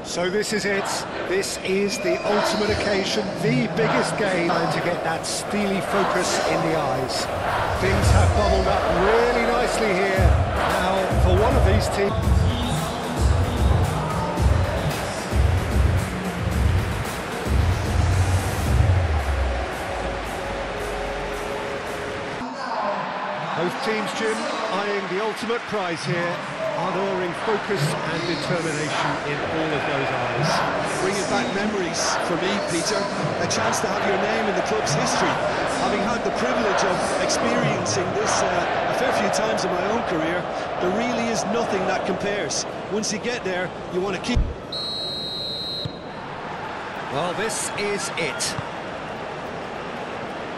So this is it. This is the ultimate occasion, the biggest game, and to get that steely focus in the eyes. Things have bubbled up really nicely here. Now, for one of these teams... Both teams, Jim, eyeing the ultimate prize here, unerring focus and determination in all of those eyes. Bringing back memories for me, Peter. A chance to have your name in the club's history. Having had the privilege of experiencing this a fair few times in my own career, there really is nothing that compares. Once you get there, you want to keep... Well, this is it.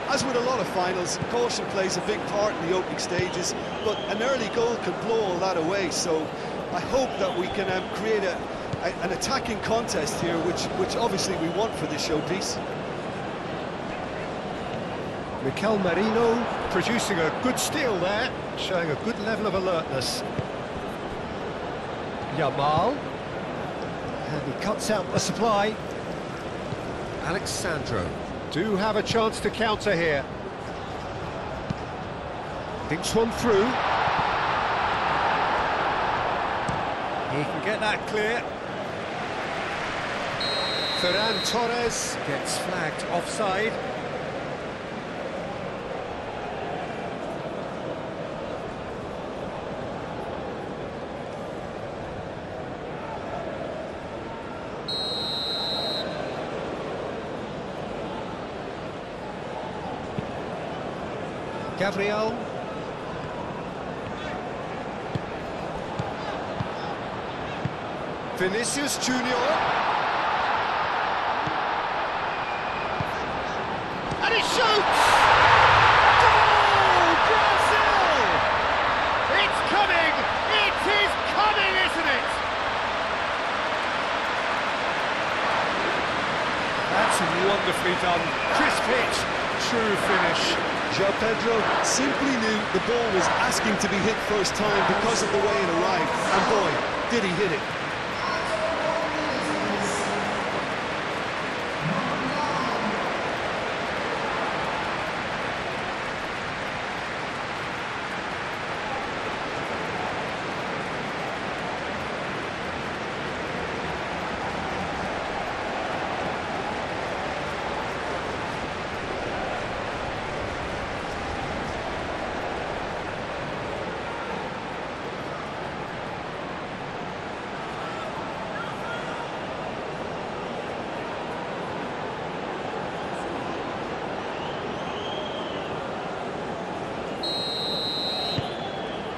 As with a lot of finals, caution plays a big part in the opening stages, but an early goal can blow all that away, so I hope that we can create an attacking contest here, which obviously we want for this showpiece. Mikel Merino producing a good steal there, showing a good level of alertness. Yamal, and he cuts out the supply. Alexandro do have a chance to counter here. Thinks one through. He can get that clear. Ferran Torres gets flagged offside. Gabriel. Vinicius Junior. And he shoots! Goal! Brazil! It's coming! It is coming, isn't it? That's wonderfully done. Crisp hit, true finish. João Pedro simply knew the ball was asking to be hit first time because of the way it arrived, and boy, did he hit it.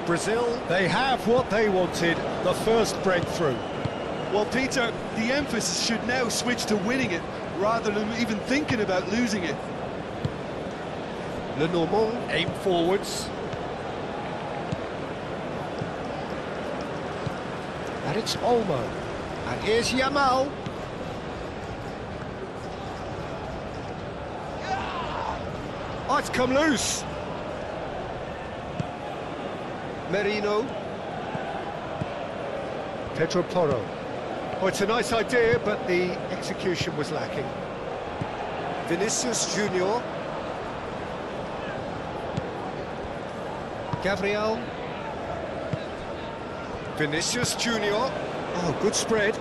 Brazil, they have what they wanted, the first breakthrough. Well, Peter, the emphasis should now switch to winning it, rather than even thinking about losing it. Lenormand aim forwards. And it's Olmo. And here's Yamal. Oh, it's come loose. Merino. Pedro Porro. Oh, it's a nice idea, but the execution was lacking. Vinicius Junior. Gabriel. Vinicius Junior. Oh, good spread.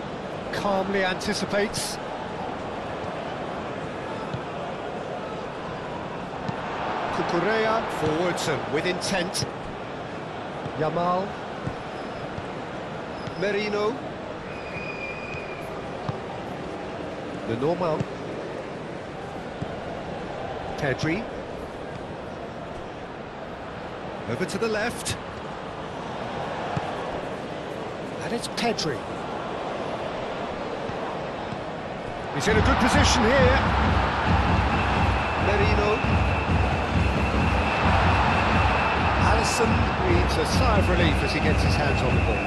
Calmly anticipates. Cucurella forwards and with intent. Yamal. Merino. Lenormand. Pedri. Over to the left. And it's Pedri. He's in a good position here. Merino. Alisson breathes a sigh of relief as he gets his hands on the ball.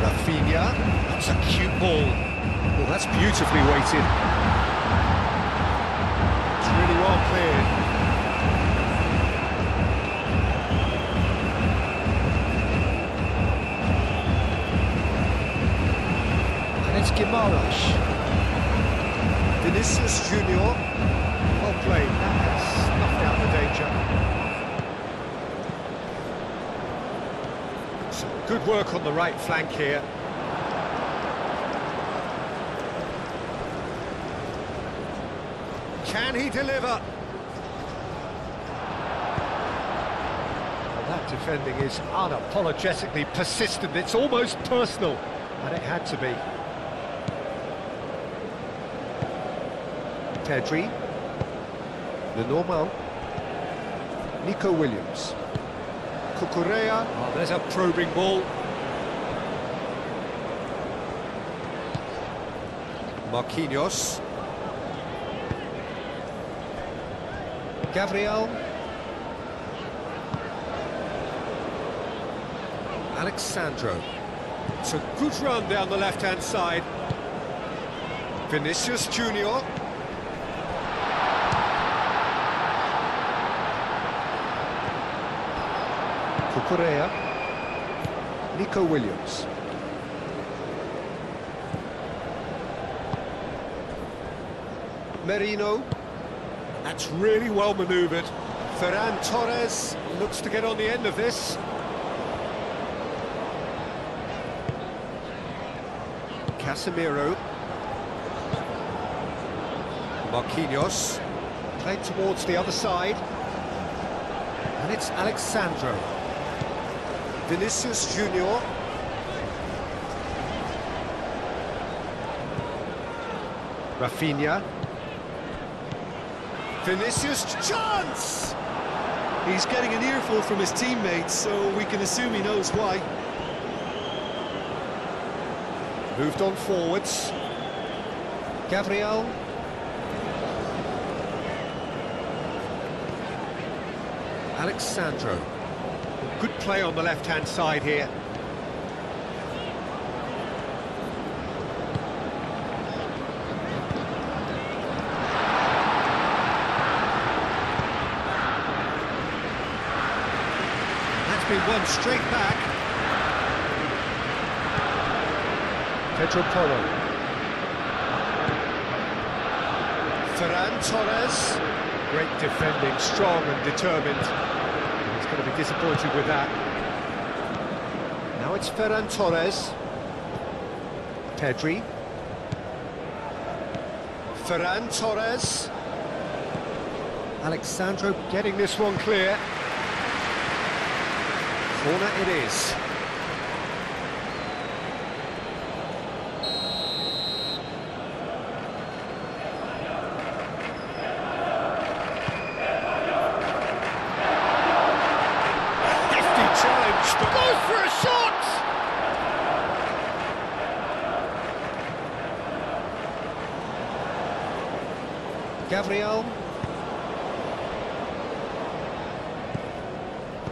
Raphinha, that's a cute ball. Well, that's beautifully weighted. It's really well cleared. work on the right flank here. Can he deliver? Well, that defending is unapologetically persistent. It's almost personal, and it had to be. Pedri. Neymar. Nico Williams. Cucurella. Oh, there's a probing ball. Marquinhos. Gabriel. Alexandro. It's a good run down the left-hand side. Vinicius Junior. Cucurella. Nico Williams. Merino. That's really well manoeuvred. Ferran Torres looks to get on the end of this. Casemiro. Marquinhos. Played towards the other side. And it's Alexandro. Vinicius Junior. Raphinha. Vinicius, chance! He's getting an earful from his teammates, so we can assume he knows why. Moved on forwards. Gabriel. Alexandro. Good play on the left-hand side here. That's been won straight back. Pedro Porro. Ferran Torres. Great defending, strong and determined. He's going to be disappointed with that. Now it's Ferran Torres. Pedri. Ferran Torres. Alexandro getting this one clear. Corner it is. Goes for a shot! Gabriel.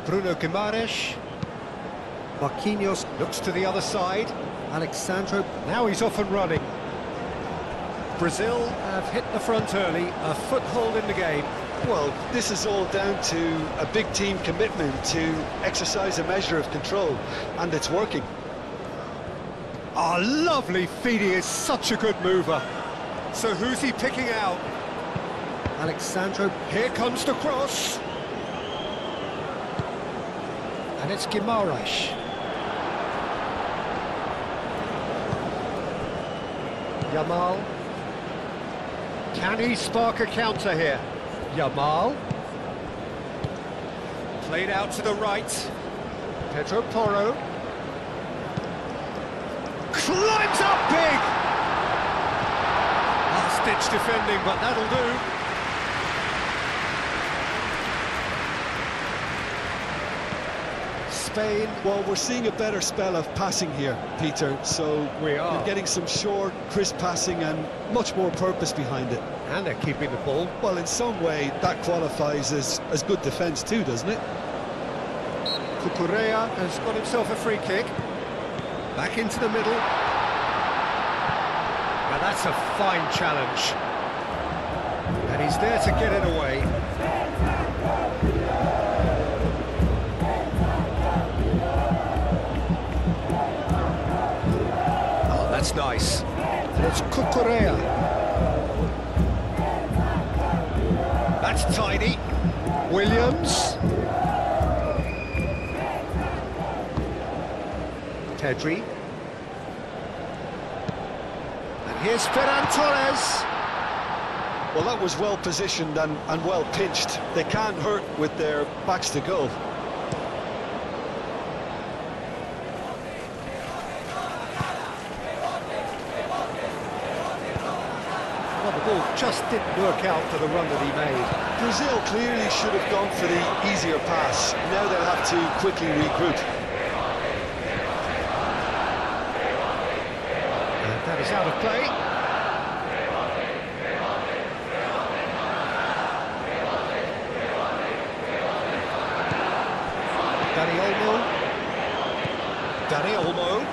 Bruno Guimaraes. Marquinhos looks to the other side. Alexandro, now he's off and running. Brazil have hit the front early, a foothold in the game. Well, this is all down to a big team commitment to exercise a measure of control, and it's working. Oh, lovely feed, he is such a good mover. So who's he picking out? Alexandro, here comes the cross. And it's Guimaraes. Yamal. Can he spark a counter here? Yamal. Played out to the right. Pedro Porro. Climbs up big! Last-ditch defending, but that'll do. Spain. Well, we're seeing a better spell of passing here, Peter, so we are getting some short, crisp passing and much more purpose behind it. And they're keeping the ball. Well, in some way, that qualifies as good defence too, doesn't it? Cucurella has got himself a free kick. Back into the middle. Now that's a fine challenge. And he's there to get it away. Oh, that's nice. And it's Cucurella. That's tidy. Williams. Pedri. And here's Ferran Torres. Well, that was well positioned and well pitched. They can't hurt with their backs to goal. Well, the ball just didn't work out for the run that he made. Brazil clearly should have gone for the easier pass. Now they'll have to quickly regroup. And that is out of play. Dani Olmo.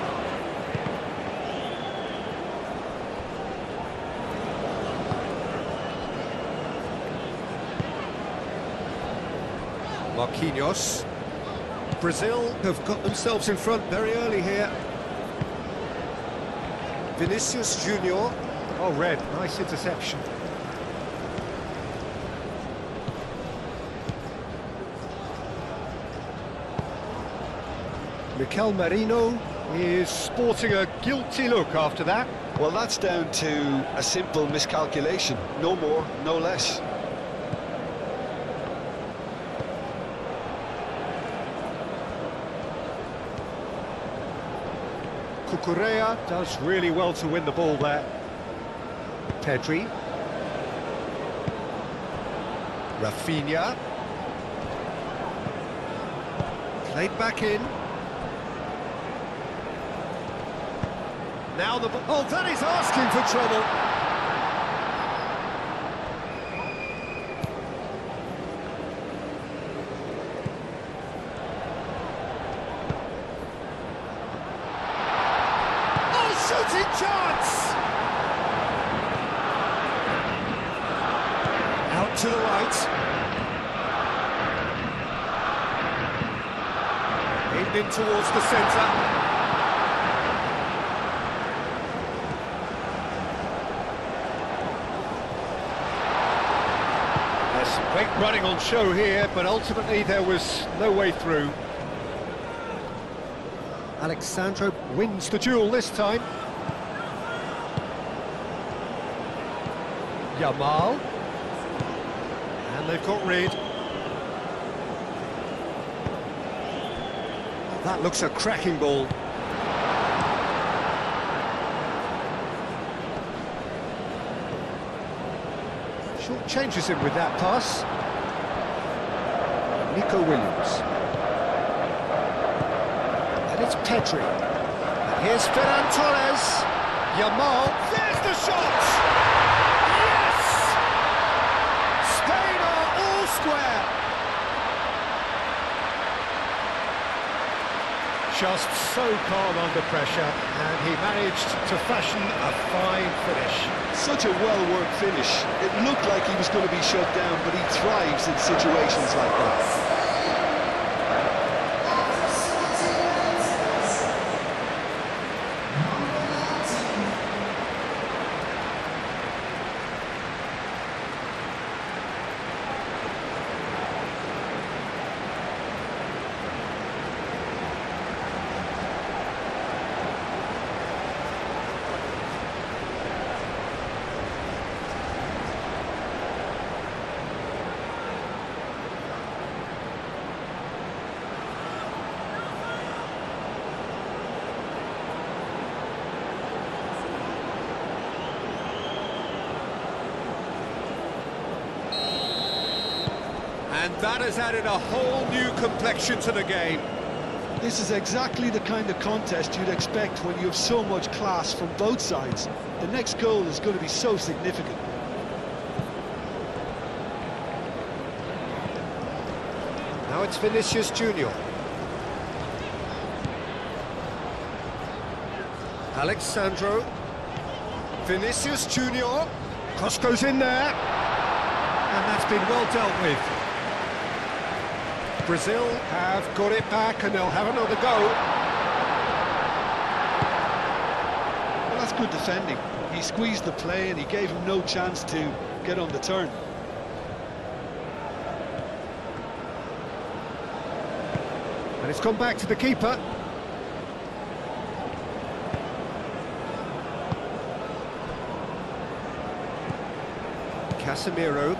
Marquinhos. Brazil have got themselves in front very early here. Vinicius Junior. Oh, red, nice interception. Mikel Merino is sporting a guilty look after that. Well, that's down to a simple miscalculation. No more, no less. Cucurella does really well to win the ball there. Pedri. Raphinha. Played back in. Now the ball... Oh, that is asking for trouble. Oh, shooting chance! Out to the right. Aimed in towards the centre. Great running on show here, but ultimately there was no way through. Alexandro wins the duel this time. Yamal. And they've got rid. That looks a cracking ball. Short changes him with that pass. Nico Williams. And it's Pedri. And here's Ferran Torres. Yamal. There's the shot! Yes! Spain are all square. Just so calm under pressure, and he managed to fashion a fine finish. Such a well-worked finish. It looked like he was going to be shut down, but he thrives in situations like that. And that has added a whole new complexion to the game. This is exactly the kind of contest you'd expect when you have so much class from both sides. The next goal is going to be so significant. Now it's Vinicius Junior. Alexandro. Vinicius Junior. Cross goes in there. And that's been well dealt with. Brazil have got it back and they'll have another go. Well, that's good defending. He squeezed the play and he gave him no chance to get on the turn. And it's gone back to the keeper. Casemiro.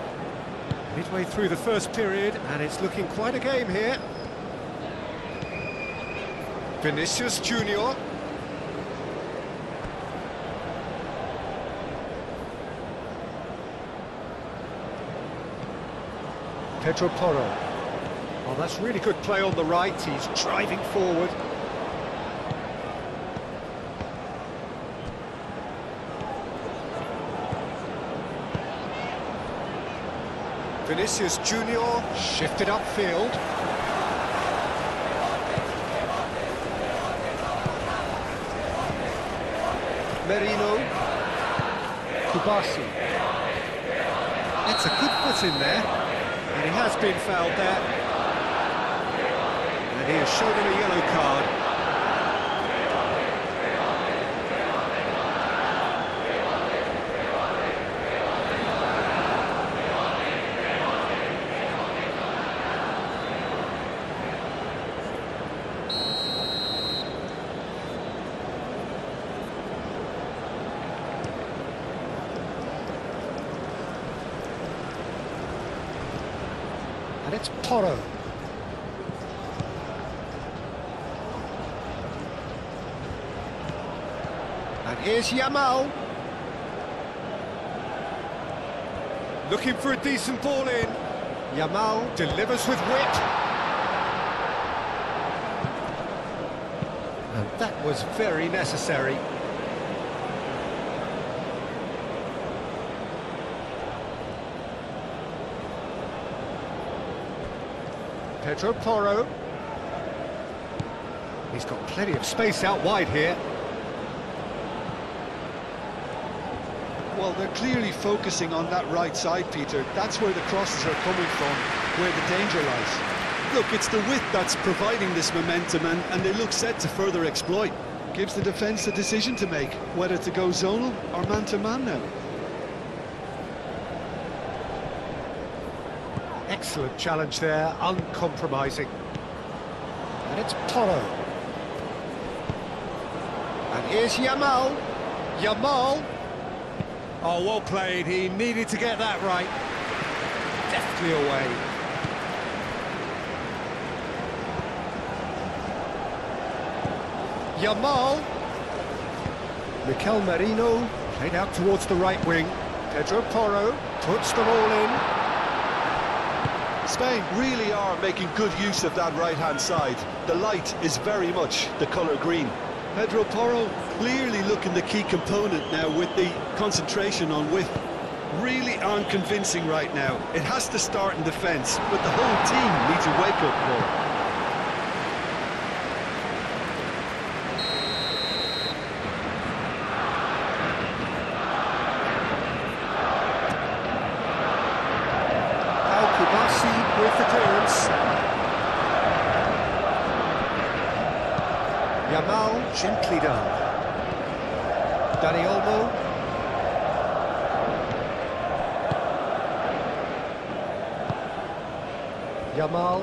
Midway through the first period, and it's looking quite a game here. Vinicius Junior. Pedro Porro. Oh, that's really good play on the right. He's driving forward. Vinicius Junior shifted upfield. Merino. Kubasi. It's a good foot in there. And he has been fouled there. And he has shown him a yellow card. And it's Porro. And here's Yamal. Looking for a decent ball in. Yamal delivers with wit. And that was very necessary. Pedro Porro. He's got plenty of space out wide here. Well, they're clearly focusing on that right side, Peter. That's where the crosses are coming from, where the danger lies. Look, it's the width that's providing this momentum, and they look set to further exploit. Gives the defence a decision to make, whether to go zonal or man-to-man now. Excellent challenge there, uncompromising. And it's Porro. And here's Yamal. Yamal. Oh, well played. He needed to get that right. Deftly away. Yamal. Mikel Merino played out towards the right wing. Pedro Porro puts them all in. Spain really are making good use of that right-hand side. The light is very much the colour green. Pedro Porro clearly looking the key component now with the concentration on width. Really unconvincing right now. It has to start in defence, but the whole team needs a wake-up call. Kubasi with the clearance. Yamal gently done. Dani Olmo. Yamal.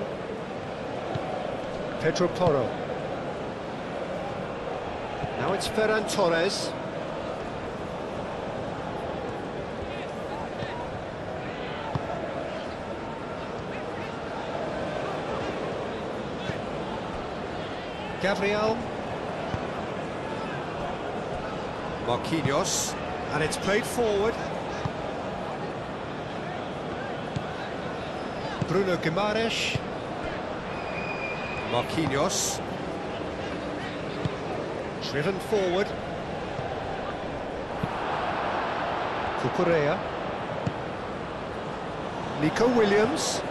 Pedro Porro. Now it's Ferran Torres. Gabriel. Marquinhos. And it's played forward. Bruno Guimaraes. Marquinhos. Driven forward. Cucurella. Nico Williams.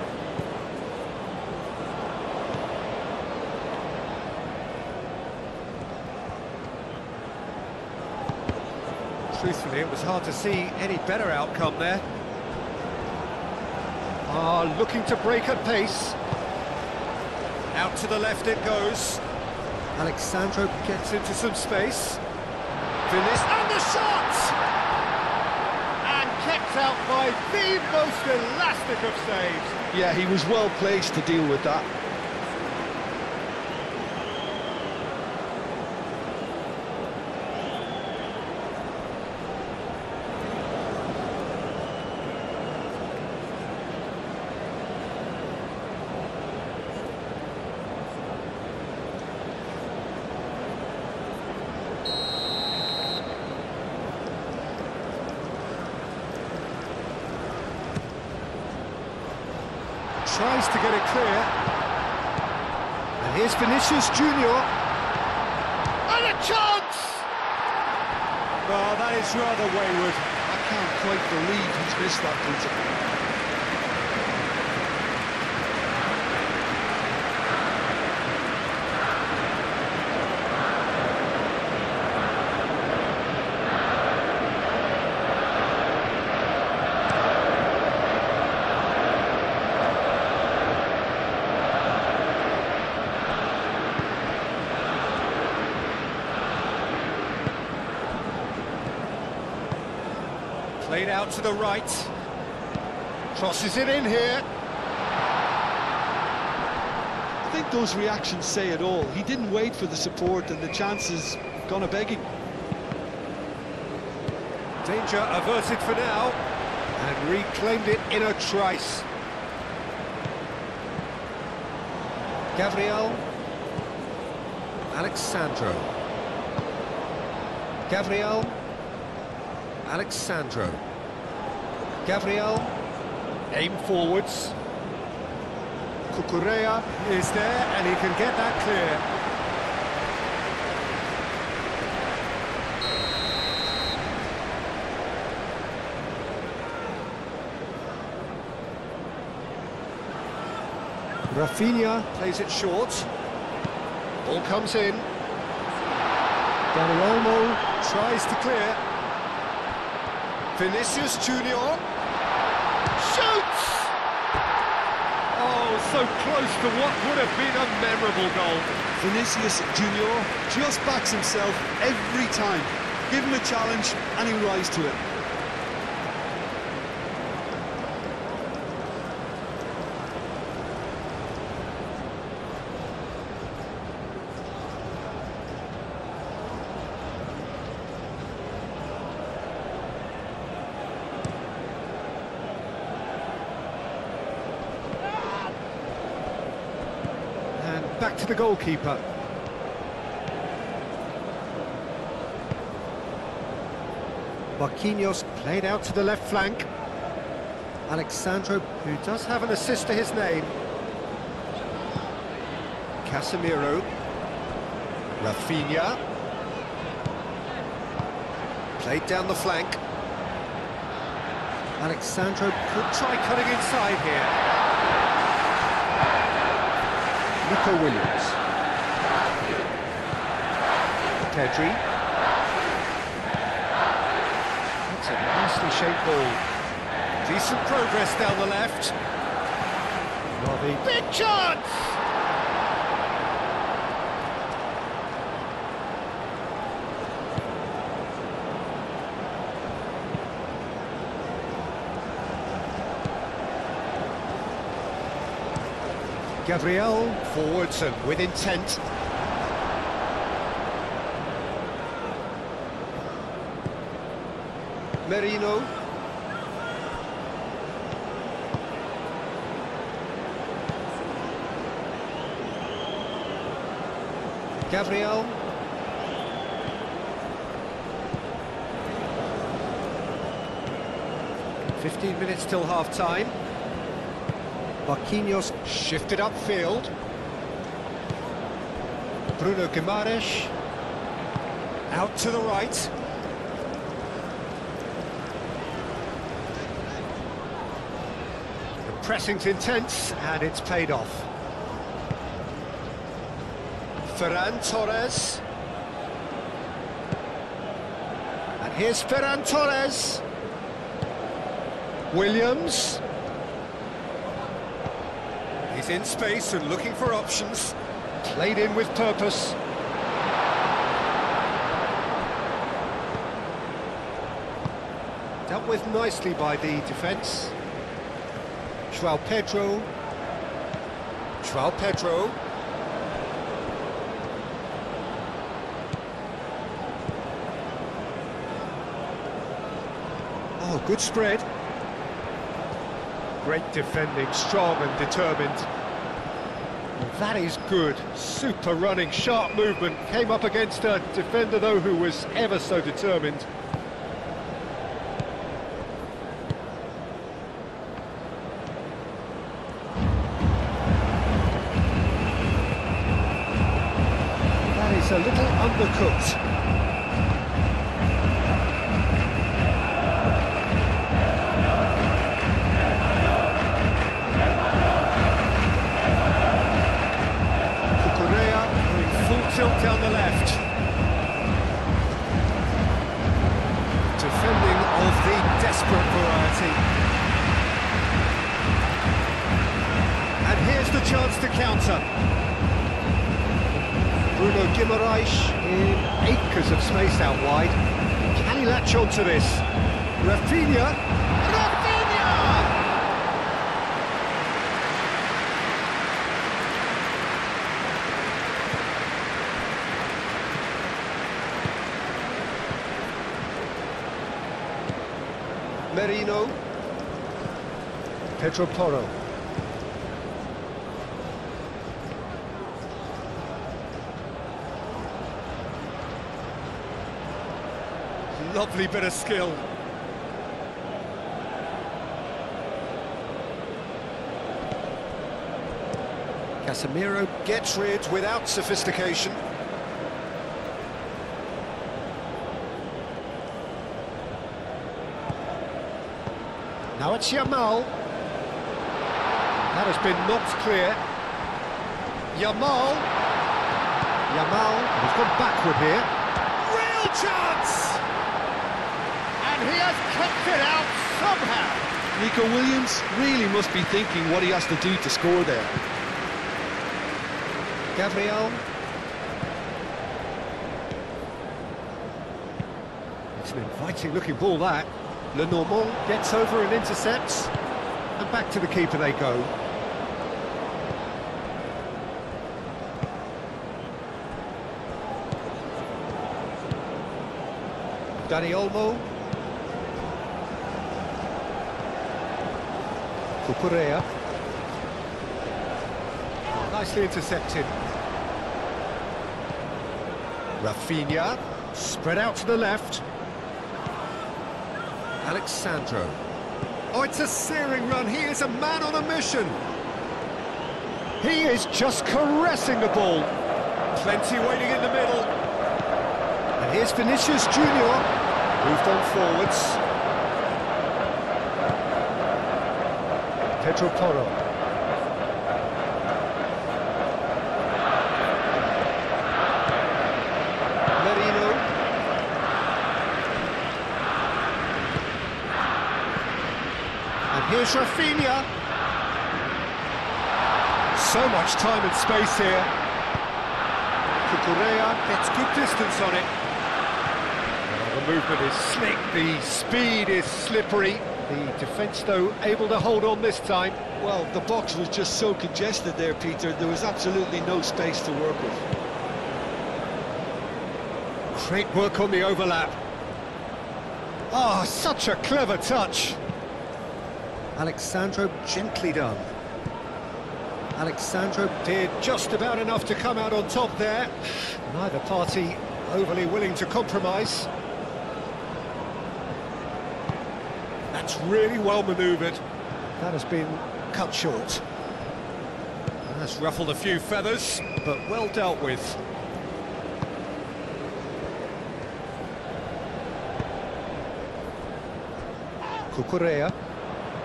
Truthfully, it was hard to see any better outcome there. Looking to break at pace. Out to the left it goes. Alexandro gets into some space. Vinicius, and the shot! And kept out by the most elastic of saves. Yeah, he was well placed to deal with that. Tries to get it clear. And here's Vinicius Junior. And a chance! Oh, that is rather wayward. I can't quite believe he's missed that, Peter. Played out to the right. Crosses it in here. I think those reactions say it all. He didn't wait for the support and the chances gone a-begging. Danger averted for now. And reclaimed it in a trice. Gabriel. Alexandro. Gabriel. Alexandro. Gabriel. Aim forwards. Cucurella is there and he can get that clear. Raphinha plays it short. Ball comes in. Dani Olmo tries to clear. Vinicius Junior shoots! Oh, so close to what would have been a memorable goal. Vinicius Junior just backs himself every time. Give him a challenge and he'll rise to it. Back to the goalkeeper. Marquinhos played out to the left flank. Alexandro, who does have an assist to his name. Casemiro. Raphinha. Played down the flank. Alexandro could try cutting inside here. Nico Williams. Pedri. That's a nicely shaped ball. Decent progress down the left. Robbie. Big chance! Gabriel, forwards and with intent. Merino. Gabriel. "15 minutes till half-time. Marquinhos shifted upfield. Bruno Guimaraes. Out to the right. The pressing's intense and it's paid off. Ferran Torres. And here's Ferran Torres. Williams. He's in space and looking for options. Played in with purpose. Dealt with nicely by the defence. João Pedro. João Pedro. Oh, good spread. Great defending, strong and determined. Well, that is good. Super running, sharp movement. Came up against a defender, though, who was ever so determined. a little undercooked. Cucurella going full tilt down the left. Defending of the desperate variety. And here's the chance to counter. Bruno Guimaraes in acres of space out wide. Can he latch on to this? Raphinha! Raphinha! Merino. Pedro Porro. Lovely bit of skill. Casemiro gets rid without sophistication. Now it's Yamal. That has been knocked clear. Yamal. Has gone backward here. Real chance! And he has kept it out somehow. Nico Williams really must be thinking what he has to do to score there. Gabriel. It's an inviting looking ball, that. Lenormand gets over and intercepts. And back to the keeper they go. Dani Olmo. Cucurella. Nicely intercepted. Raphinha, spread out to the left. Alexandro. Oh, it's a searing run. He is a man on a mission. He is just caressing the ball. Plenty waiting in the middle. And here's Vinicius Junior. Moved on forwards. Pedro Porro. Merino. And here's Raphinha. So much time and space here. Cucurella gets good distance on it. The movement is slick, the speed is slippery. The defence, though, able to hold on this time. Well, the box was just so congested there, Peter. There was absolutely no space to work with. Great work on the overlap. Ah, such a clever touch. Alexandro gently done. Alexandro did just about enough to come out on top there. Neither party overly willing to compromise. That's really well manoeuvred. That has been cut short. That's ruffled a few feathers, but well dealt with.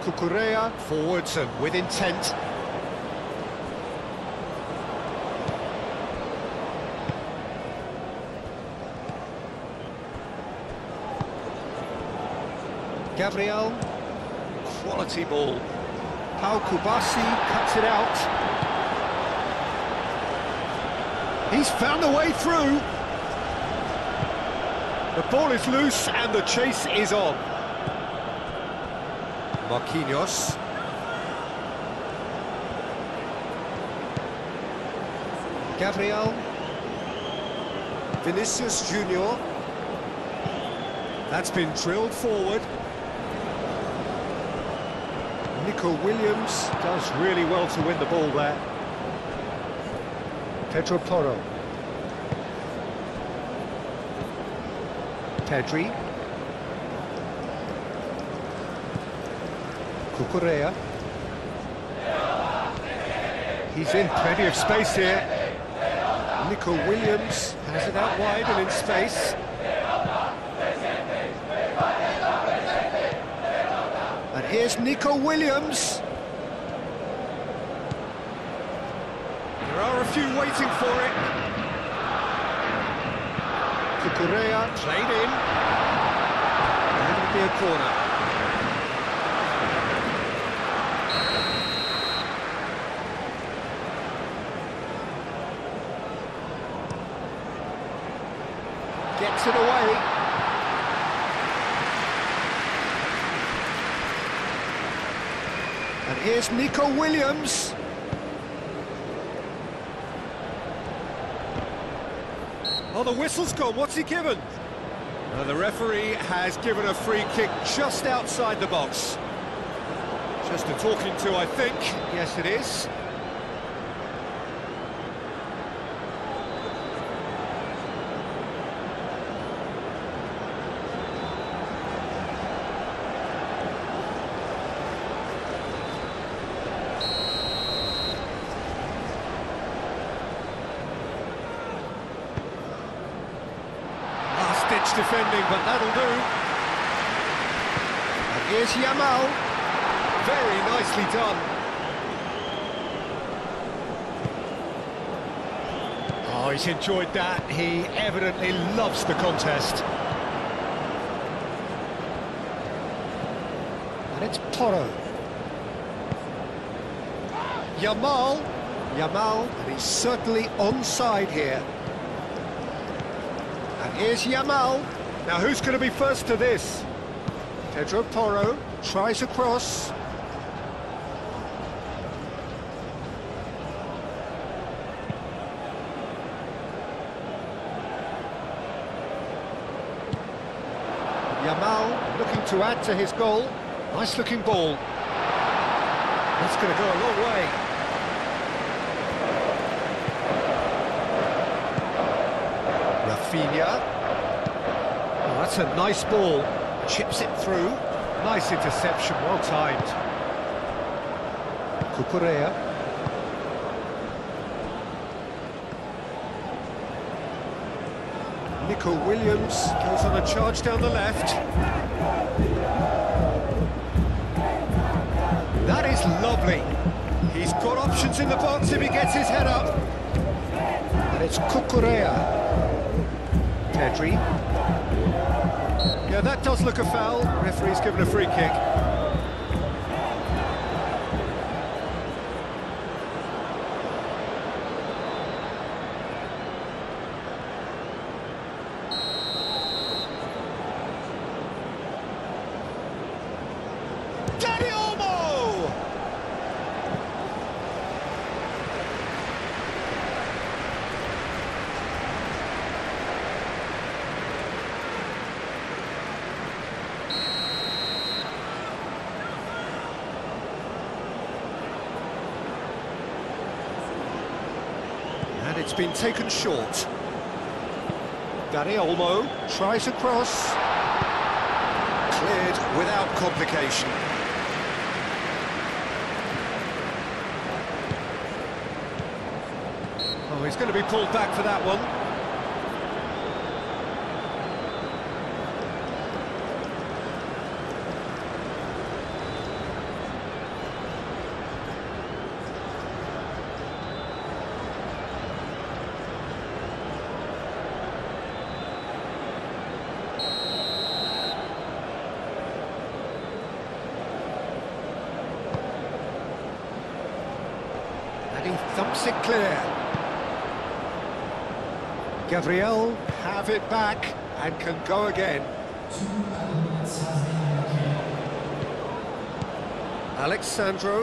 Cucurella forwards and with intent. Gabriel, quality ball. Pau Kubasi cuts it out. He's found a way through. The ball is loose and the chase is on. Marquinhos. Gabriel. Vinicius Junior. That's been drilled forward. Nico Williams does really well to win the ball there. Pedro Porro. Pedri. Cucurella. He's in plenty of space here. Nico Williams has it out wide and in space. And here's Nico Williams. There are a few waiting for it. Correa played in. And it'll be a corner. Gets it away. And here's Nico Williams. Oh, the whistle's gone. What's he given? The referee has given a free kick just outside the box. Just a talking to, I think. Yes, it is. Defending, but that'll do. And here's Yamal. Very nicely done. Oh, he's enjoyed that. He evidently loves the contest. And it's Toro. Yamal. And he's certainly onside here. Here's Yamal. Now who's going to be first to this? Pedro Porro tries a cross. Yamal looking to add to his goal. Nice looking ball. That's going to go a long way. Raphinha. Oh, that's a nice ball. Chips it through. Nice interception, well timed. Correa. Nico Williams goes on a charge down the left. That is lovely. He's got options in the box if he gets his head up. And it's Correa. Pedri. Yeah, that does look a foul. Referee's given a free kick. It's been taken short. Dani Olmo tries a cross. Cleared without complication. Oh, he's going to be pulled back for that one. He thumps it clear. Gabriel have it back and can go again. Alexandro.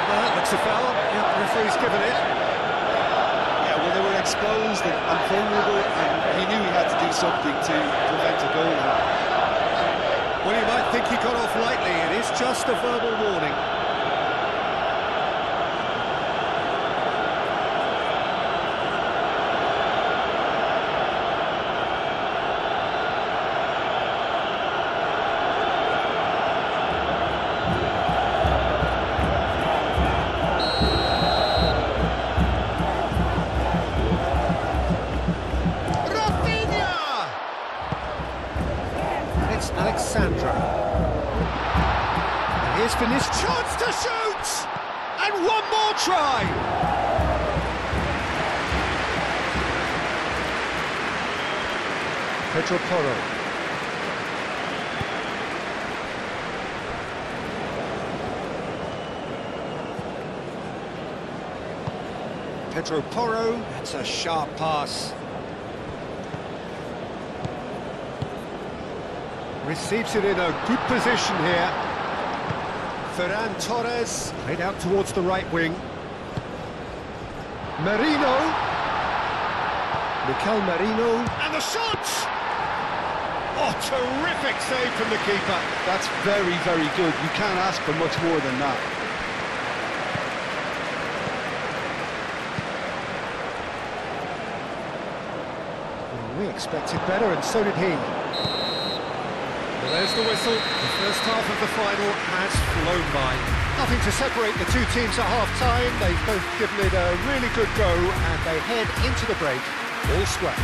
That looks a foul. Yeah, the referee's given it. Yeah, well, they were exposed and vulnerable, and he knew he had to do something to prevent a goal. Well, you might think he got off lightly. It is just a verbal warning. it's Alexandro. And here's Vinicius. Chance to shoot! And one more try! Pedro Porro. Pedro Porro, that's a sharp pass. Receives it in a good position here. Ferran Torres, played out towards the right wing. Marino. Mikel Marino. And the shot! Oh, terrific save from the keeper. That's very, very good. You can't ask for much more than that. Well, we expected better, and so did he. Well, there's the whistle. The first half of the final has flown by. Nothing to separate the two teams at half-time. They've both given it a really good go, and they head into the break all square.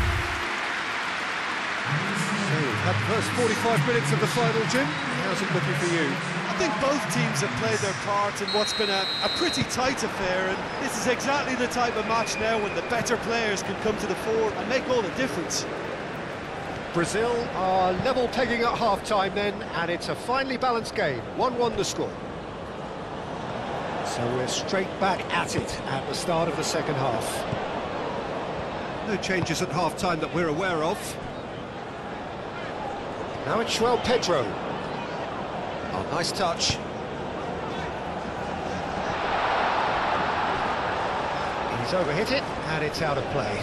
So we've had the first 45 minutes of the final, Jim. How's it looking for you? I think both teams have played their part in what's been a pretty tight affair, and this is exactly the type of match now when the better players can come to the fore and make all the difference. Brazil are level pegging at half-time then, and it's a finely balanced game. 1-1 the score. So we're straight back at it at the start of the second half. No changes at half-time that we're aware of. Now it's João Pedro. Oh, nice touch. He's overhit it, and it's out of play.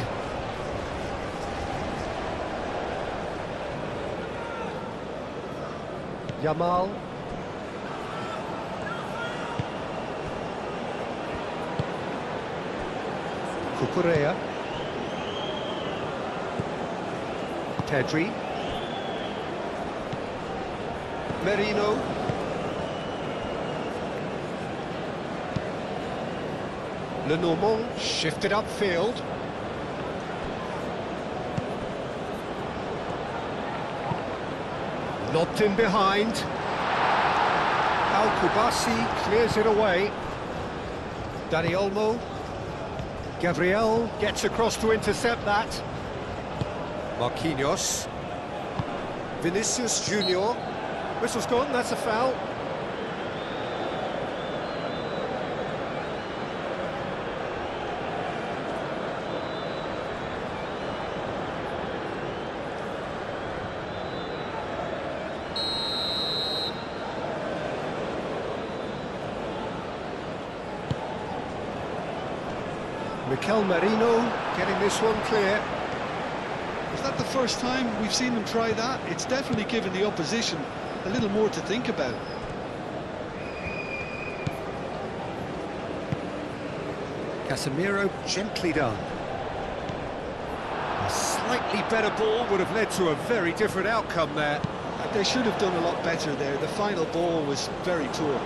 Yamal. Cucurella. Pedri. Merino. Lenormand shifted upfield. Lobbed in behind. Al-Kubasi clears it away. Dani Olmo. Gabriel gets across to intercept that. Marquinhos. Vinicius Junior. Whistle's gone, that's a foul. Mikel Marino getting this one clear. Is that the first time we've seen them try that? It's definitely given the opposition a little more to think about. Casemiro gently done. A slightly better ball would have led to a very different outcome there. They should have done a lot better there. The final ball was very poor.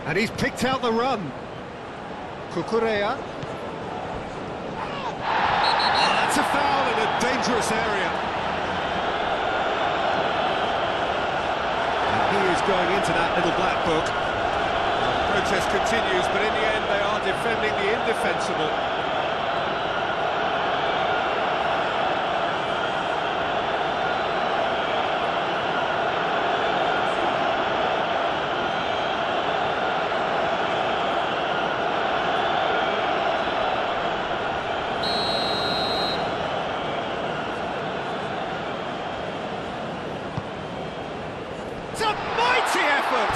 And he's picked out the run. Cucurella. That's a foul in a dangerous area. And he is going into that little black book. The protest continues, but in the end they are defending the indefensible. It's a mighty effort!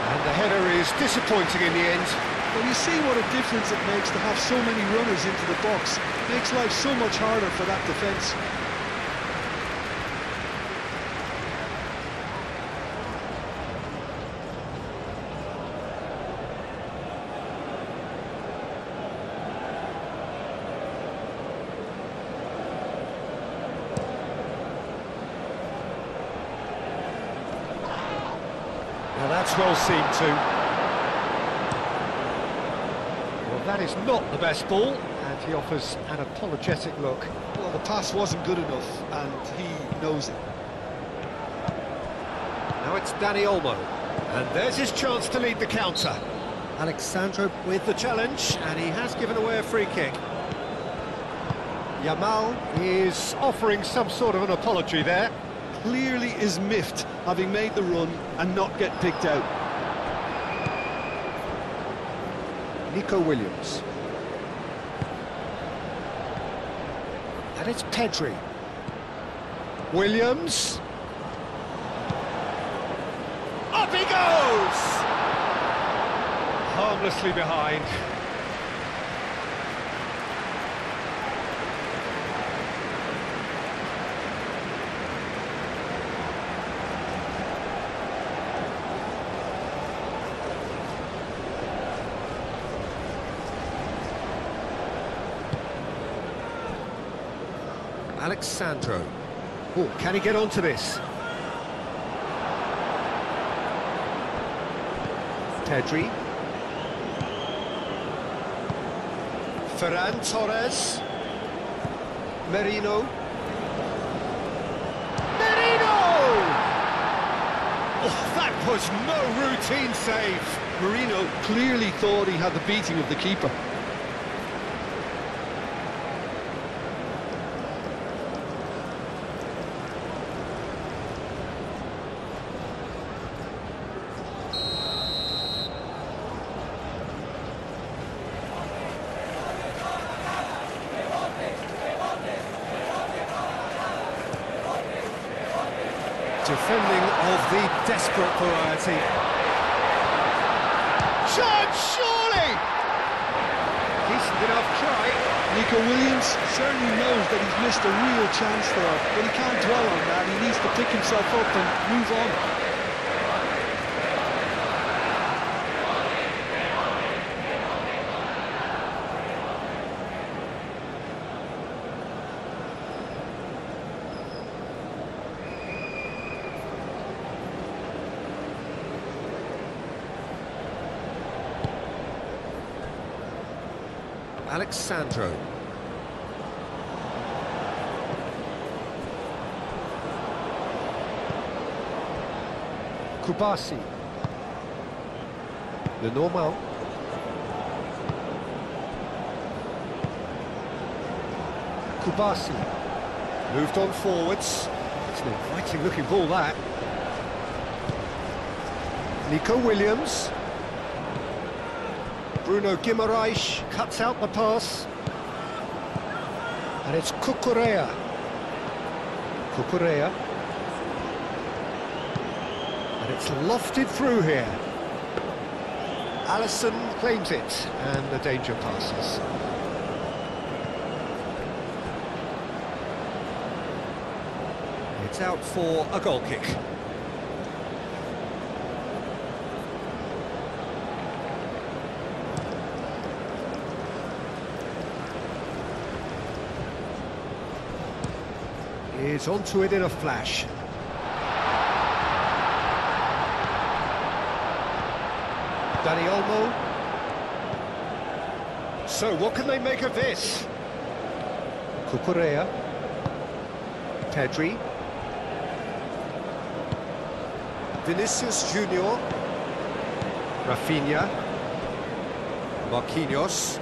And the header is disappointing in the end. Well, you see what a difference it makes to have so many runners into the box. It makes life so much harder for that defence. Well, that's well seen too. Well, that is not the best ball, and And he offers an apologetic look. Well, the pass wasn't good enough, and he knows it. Now it's Dani Olmo, and there's his chance to lead the counter. Alexandro with the challenge, and he has given away a free kick. Yamal is offering some sort of an apology there. Clearly is miffed, having made the run and not get picked out. Nico Williams. And it's Pedri. Williams. Up he goes! Harmlessly behind. Alexandro. Oh, can he get onto this? Pedri. Ferran Torres. Merino. Merino! Oh, that was no routine save. Merino clearly thought he had the beating of the keeper. Defending of the desperate variety. Shot, surely! Decent enough try. Nico Williams certainly knows that he's missed a real chance there, but he can't dwell on that. He needs to pick himself up and move on. Alexandro. Kubasi. Lenormand. Kubasi. Moved on forwards. It's an inviting looking ball, that. Nico Williams. Bruno Guimaraes cuts out the pass. And it's Cucurella. Cucurella. And it's lofted through here. Alisson claims it, and the danger passes. It's out for a goal kick. Is onto it in a flash. Dani Olmo. So what can they make of this? Cucurella. Pedri. Vinicius Junior. Raphinha. Marquinhos.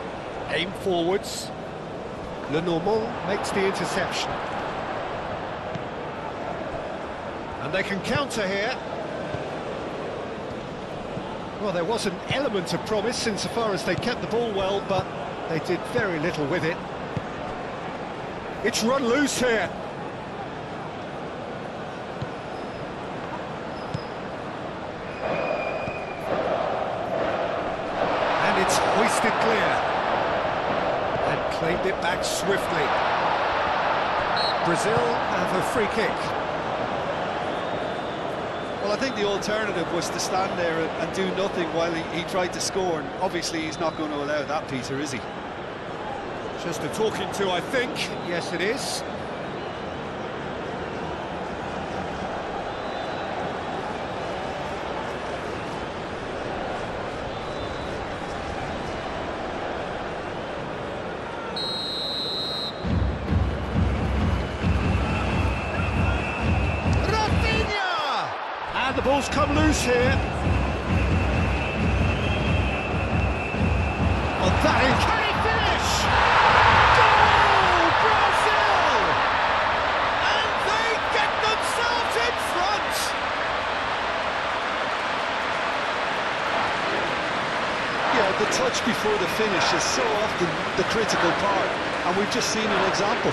Aim forwards. Lenormand makes the interception. And they can counter here. Well, there was an element of promise insofar as they kept the ball well, but they did very little with it. It's run loose here. And it's hoisted clear. And claimed it back swiftly. Brazil have a free kick. Well, I think the alternative was to stand there and do nothing while he tried to score, and obviously he's not going to allow that, Peter, is he? Just a talking to, I think. Yes, it is. ball's come loose here. Oh, that is... Can he finish? Goal! Brazil! And they get themselves in front! Yeah, the touch before the finish is so often the critical part, and we've just seen an example.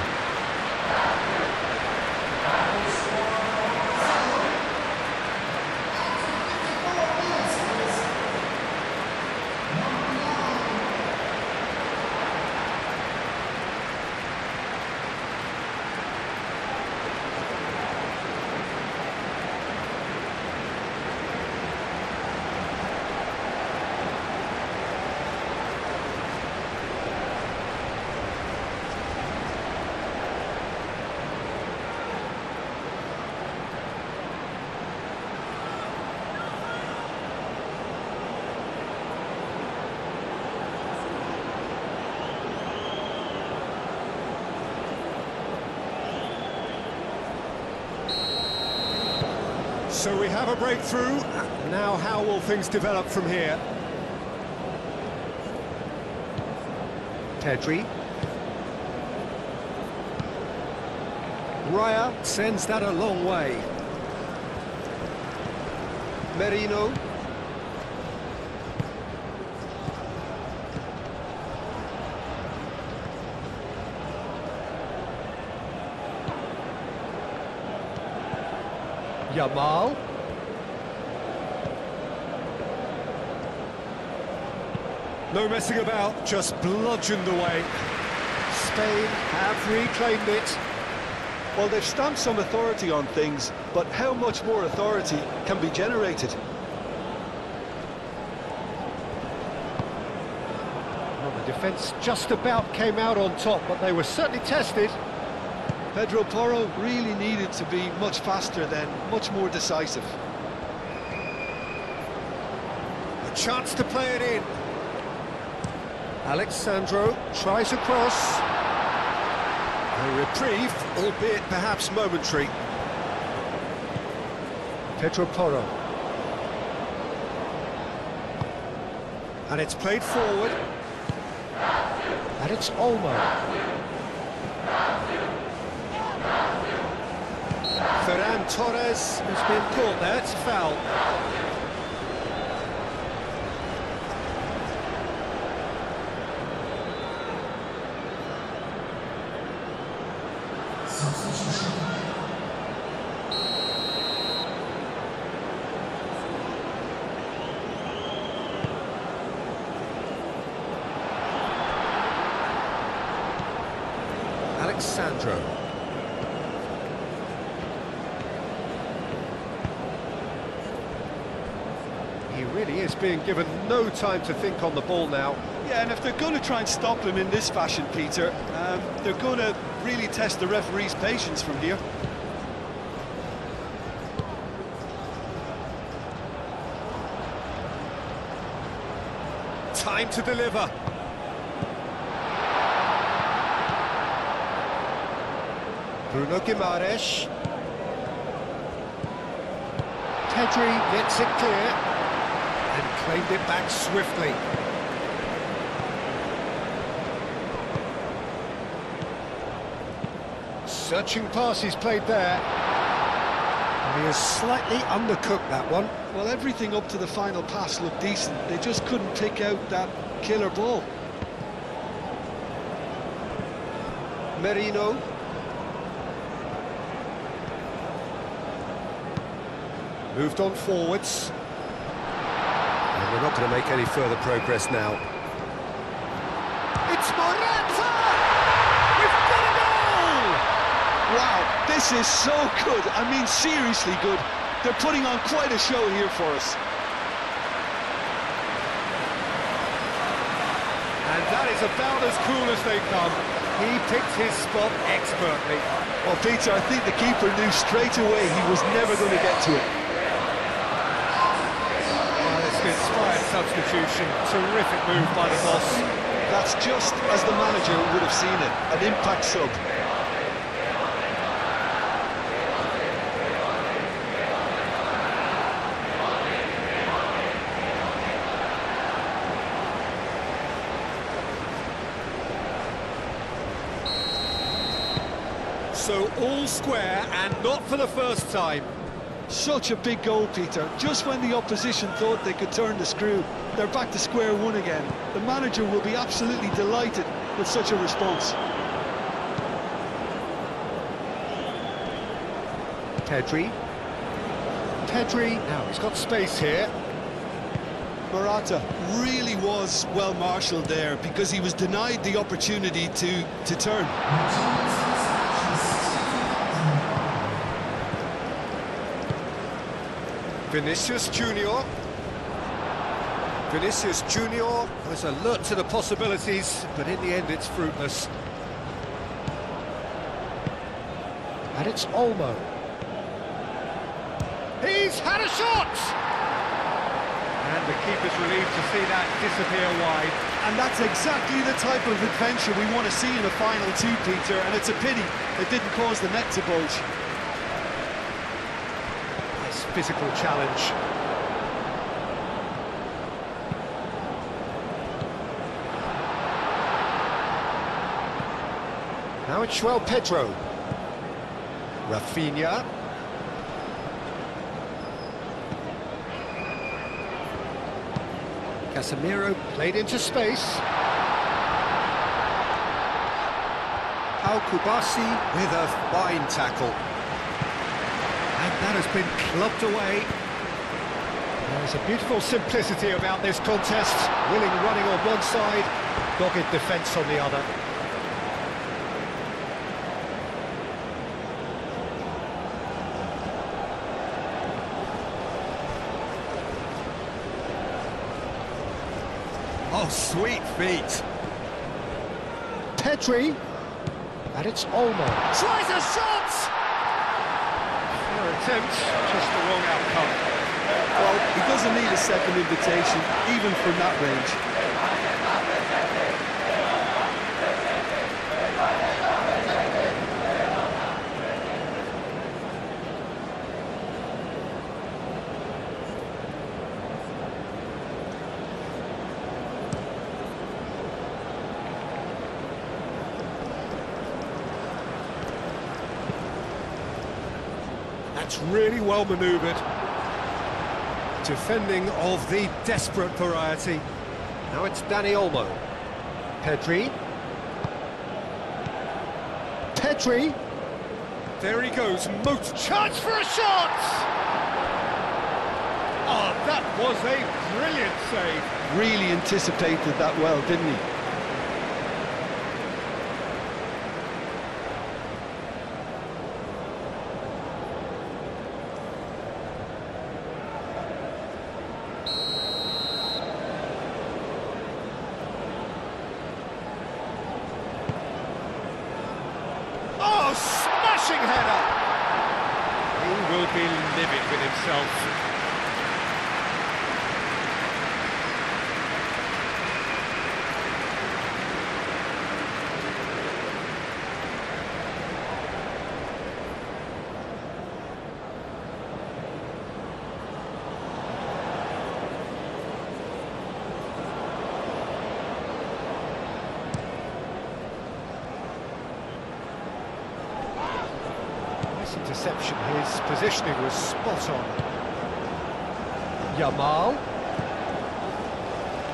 So we have a breakthrough. Now how will things develop from here? Pedri. Raya sends that a long way. Merino. Yamal. No messing about, just bludgeoned away. Spain have reclaimed it. Well, they've stamped some authority on things, but how much more authority can be generated? Well, the defence just about came out on top, but they were certainly tested. Pedro Porro really needed to be much faster then, much more decisive. A chance to play it in. Alexandro tries a cross. A reprieve, albeit perhaps momentary. Pedro Porro. And it's played forward. And it's Olmo. Ferran Torres has been caught there, it's a foul. Alexandro. He really is being given no time to think on the ball now. Yeah, and if they're going to try and stop him in this fashion, Peter, they're going to really test the referee's patience from here. Time to deliver. Bruno Guimaraes. Pedri gets it clear and claimed it back swiftly. Searching pass he's played there. And he has slightly undercooked that one. Well, everything up to the final pass looked decent. They just couldn't pick out that killer ball. Merino. Moved on forwards. And we're not going to make any further progress now. It's Morata! We've got a goal! Wow, this is so good. I mean, seriously good. They're putting on quite a show here for us. And that is about as cool as they come. He picked his spot expertly. Well, Peter, I think the keeper knew straight away he was never going to get to it. Inspired substitution, terrific move by the boss. That's just as the manager would have seen it, an impact sub. So all square, and not for the first time. Such a big goal, Peter. Just when the opposition thought they could turn the screw, they're back to square one again. The manager will be absolutely delighted with such a response. Pedri. Now he's got space here. Morata really was well marshalled there because he was denied the opportunity to turn. Vinicius Junior was alert to the possibilities, but in the end it's fruitless. And it's Olmo. He's had a shot! And the keeper's relieved to see that disappear wide. And that's exactly the type of adventure we want to see in a final two, Peter, and it's a pity it didn't cause the net to bulge. Nice physical challenge. Now it's Pedro. Raphinha. Casemiro played into space. Al-Kubasi with a fine tackle. And that has been clubbed away. There's a beautiful simplicity about this contest. Willing running on one side, dogged defence on the other. Oh, sweet feet. Pedri. And it's Olmo. Tries a shot! Fair attempt, just the wrong outcome. Well, he doesn't need a second invitation, even from that range. That's really well manoeuvred. Defending of the desperate variety. Now it's Dani Olmo. Pedri. There he goes, chance for a shot! Oh, that was a brilliant save. Really anticipated that well, didn't he? Smashing header! He will be livid with himself. Interception, his positioning was spot on. Yamal.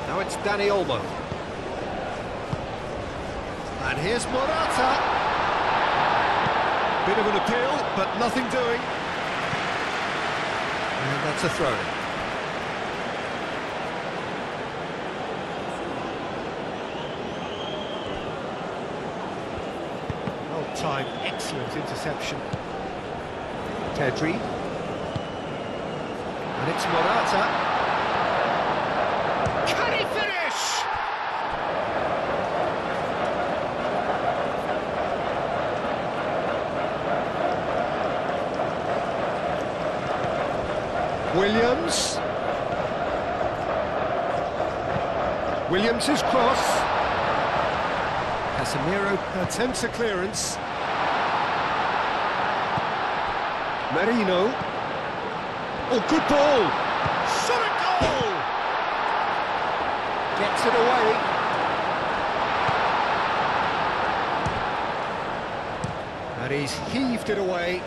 Now it's Dani Olmo. And here's Morata. Bit of an appeal, but nothing doing. And that's a throw-in. Well-timed, excellent interception. Pedri. And it's Morata. Can he finish? Williams' cross. Casemiro attempts a clearance. Merino. Oh, good ball! Shot a goal! Gets it away. And he's heaved it away.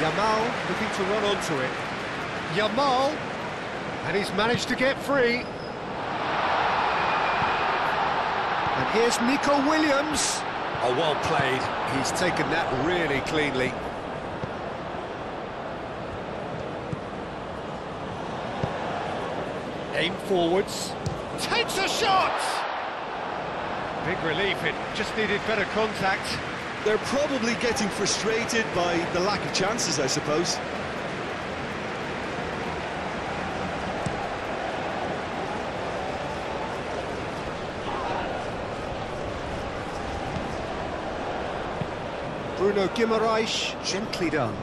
Yamal looking to run onto it. Yamal, and he's managed to get free. And here's Nico Williams. Oh, well played. He's taken that really cleanly. Aim forwards. Takes a shot! Big relief, it just needed better contact. They're probably getting frustrated by the lack of chances, I suppose. Bruno Guimaraes, gently done.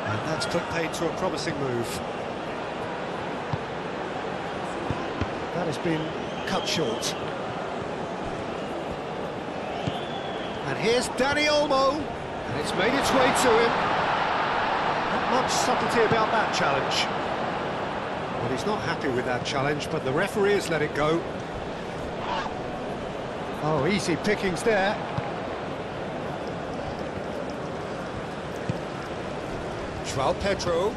And that's put paid to a promising move. That has been cut short. And here's Danny Olmo, and it's made its way to him. Not much subtlety about that challenge. Well, he's not happy with that challenge, but the referee has let it go. Oh, easy pickings there. João Pedro.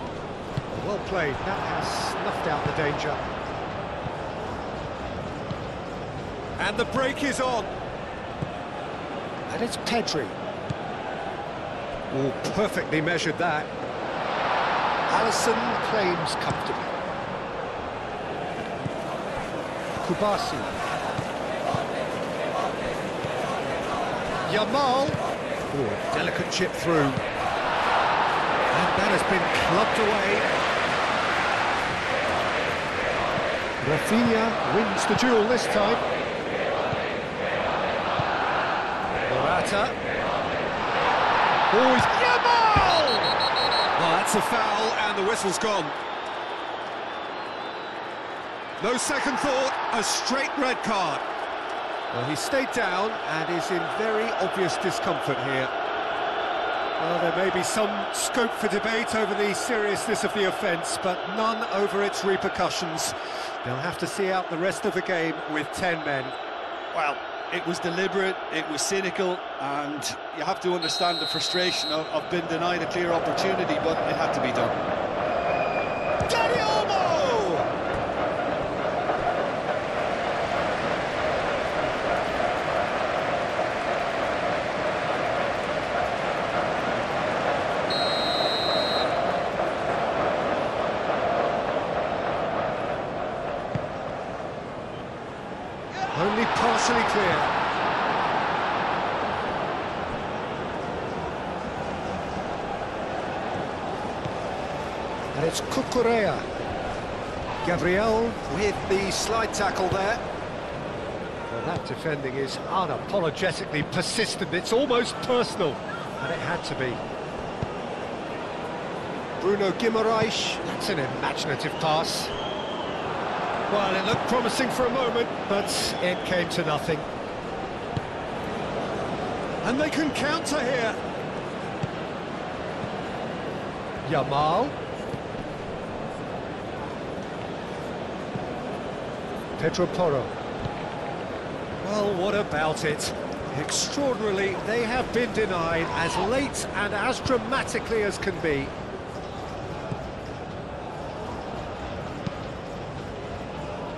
Well played, that has snuffed out the danger. And the break is on. And it's Pedri. Oh, perfectly measured that. Alisson claims comfortably. Kubasi. Yamal. Oh, delicate chip through. And that has been clubbed away. Raphinha wins the duel this time. Oh, Yamal! Well, that's a foul, and the whistle's gone. No second thought, a straight red card. Well, he stayed down and is in very obvious discomfort here. Well, there may be some scope for debate over the seriousness of the offence, but none over its repercussions. They'll have to see out the rest of the game with 10 men. Well, it was deliberate, it was cynical, and you have to understand the frustration of being denied a clear opportunity, but it had to be done. Danny Olmo! Only partially clear. And it's Cucurella. Gabriel with the slide tackle there. Well, that defending is unapologetically persistent. It's almost personal, and it had to be. Bruno Guimaraes, that's an imaginative pass. Well, it looked promising for a moment, but it came to nothing. And they can counter here. Yamal. Pedro Porro. Well, what about it? Extraordinarily, they have been denied as late and as dramatically as can be.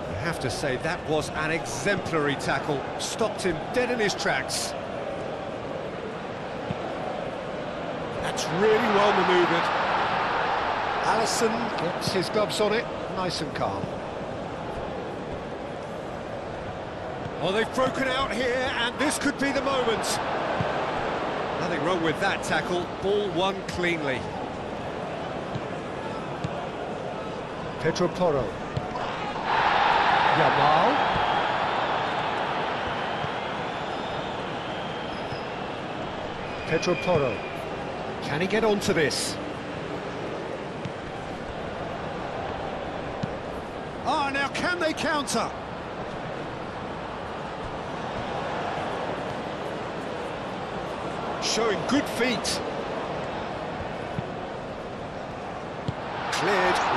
I have to say, that was an exemplary tackle. Stopped him dead in his tracks. That's really well manoeuvred. Alisson gets his gloves on it, nice and calm. Well, they've broken out here, and this could be the moment. Nothing wrong with that tackle. Ball won cleanly. Pedro Porro. Yamal. Pedro Porro. Can he get onto this? Ah, now can they counter? Showing good feet.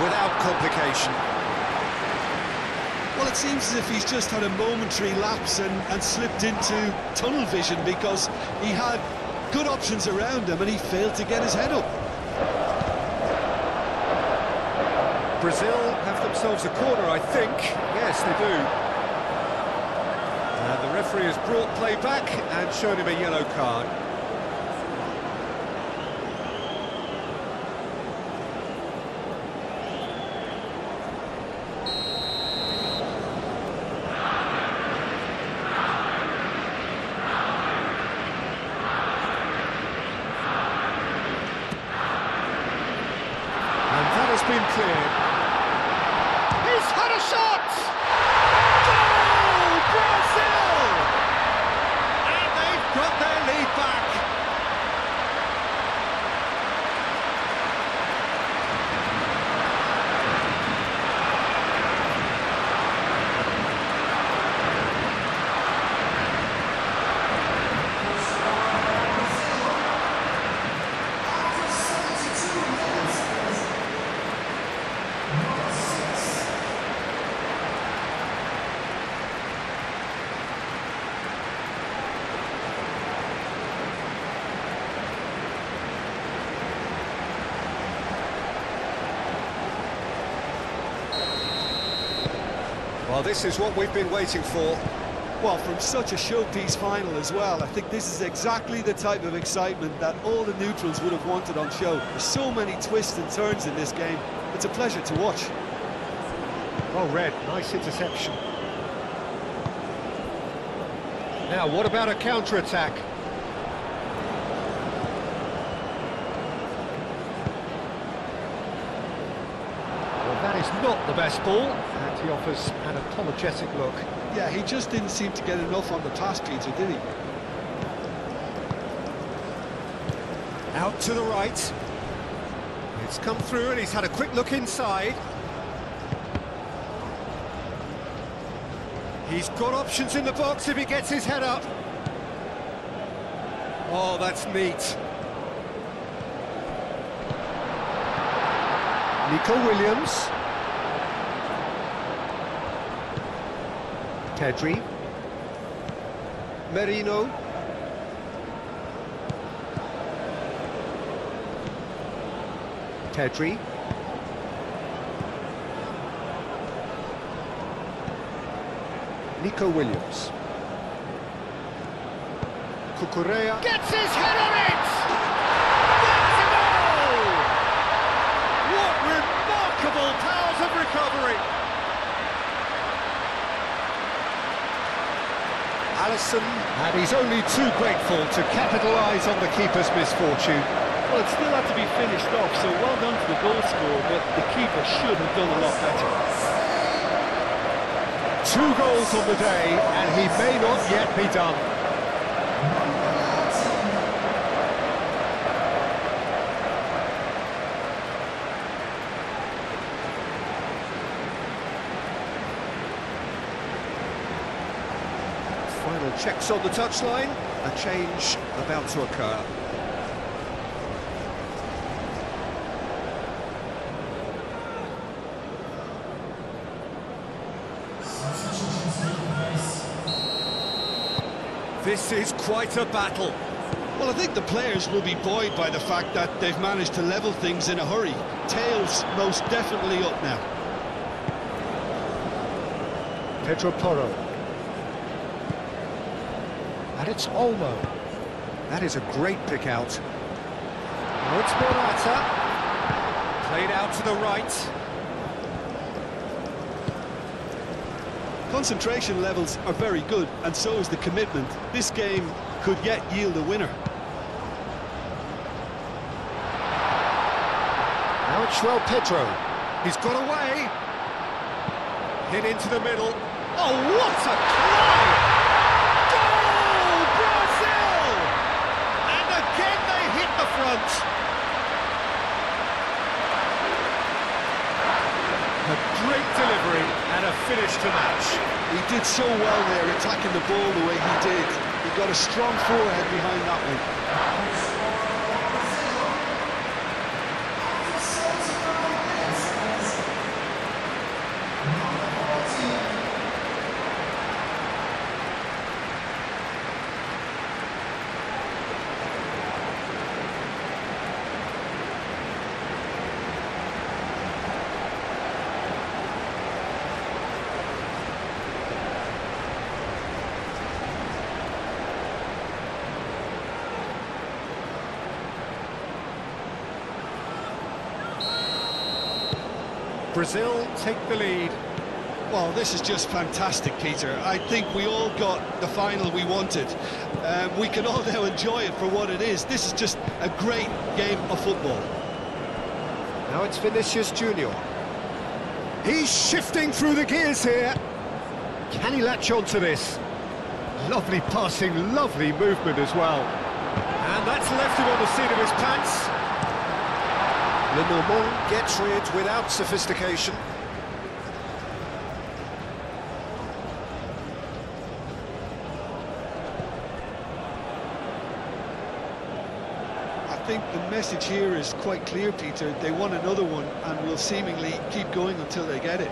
without complication. Well, it seems as if he's just had a momentary lapse and slipped into tunnel vision, because he had good options around him and he failed to get his head up. Brazil have themselves a corner, I think. Yes, they do. And the referee has brought play back and shown him a yellow card. Been cleared. He's had a shot! Goal! Brazil! And they've got their lead back. Well, this is what we've been waiting for. Well, from such a showpiece final as well, I think this is exactly the type of excitement that all the neutrals would have wanted on show. There's so many twists and turns in this game. It's a pleasure to watch. Well read, nice interception. Now, what about a counter-attack? That is not the best ball, and he offers an apologetic look. Yeah, he just didn't seem to get enough on the pass, Peter, did he? Out to the right. It's come through and he's had a quick look inside. He's got options in the box if he gets his head up. Oh, that's neat. Nico Williams. Pedri. Merino. Pedri. Nico Williams. Cucurella. Gets his head on it! That's a goal! What remarkable powers of recovery! Alisson, and he's only too grateful to capitalise on the keeper's misfortune. Well, it still had to be finished off, so well done to the goal scorer, but the keeper should have done a lot better. 2 goals on the day, and he may not yet be done. Final checks on the touchline, a change about to occur. This is quite a battle. Well, I think the players will be buoyed by the fact that they've managed to level things in a hurry. Tails most definitely up now. Pedro Porro. And it's Olmo. That is a great pick out. Now it's Morata. Played out to the right. Concentration levels are very good, and so is the commitment. This game could yet yield a winner. Now it's João Pedro. He's got away. Hit into the middle. Oh, what a climb! Goal, Brazil! And again they hit the front. A great delivery and a finish to match. He did so well there, attacking the ball the way he did. He got a strong forehead behind that one. Brazil take the lead. Well, this is just fantastic, Peter. I think we all got the final we wanted. We can all now enjoy it for what it is. This is just a great game of football. Now it's Vinicius Junior. He's shifting through the gears here. Can he latch on to this? Lovely passing, lovely movement as well. And that's left him on the seat of his pants. Lenormand gets rid without sophistication. I think the message here is quite clear, Peter. They want another one and will seemingly keep going until they get it.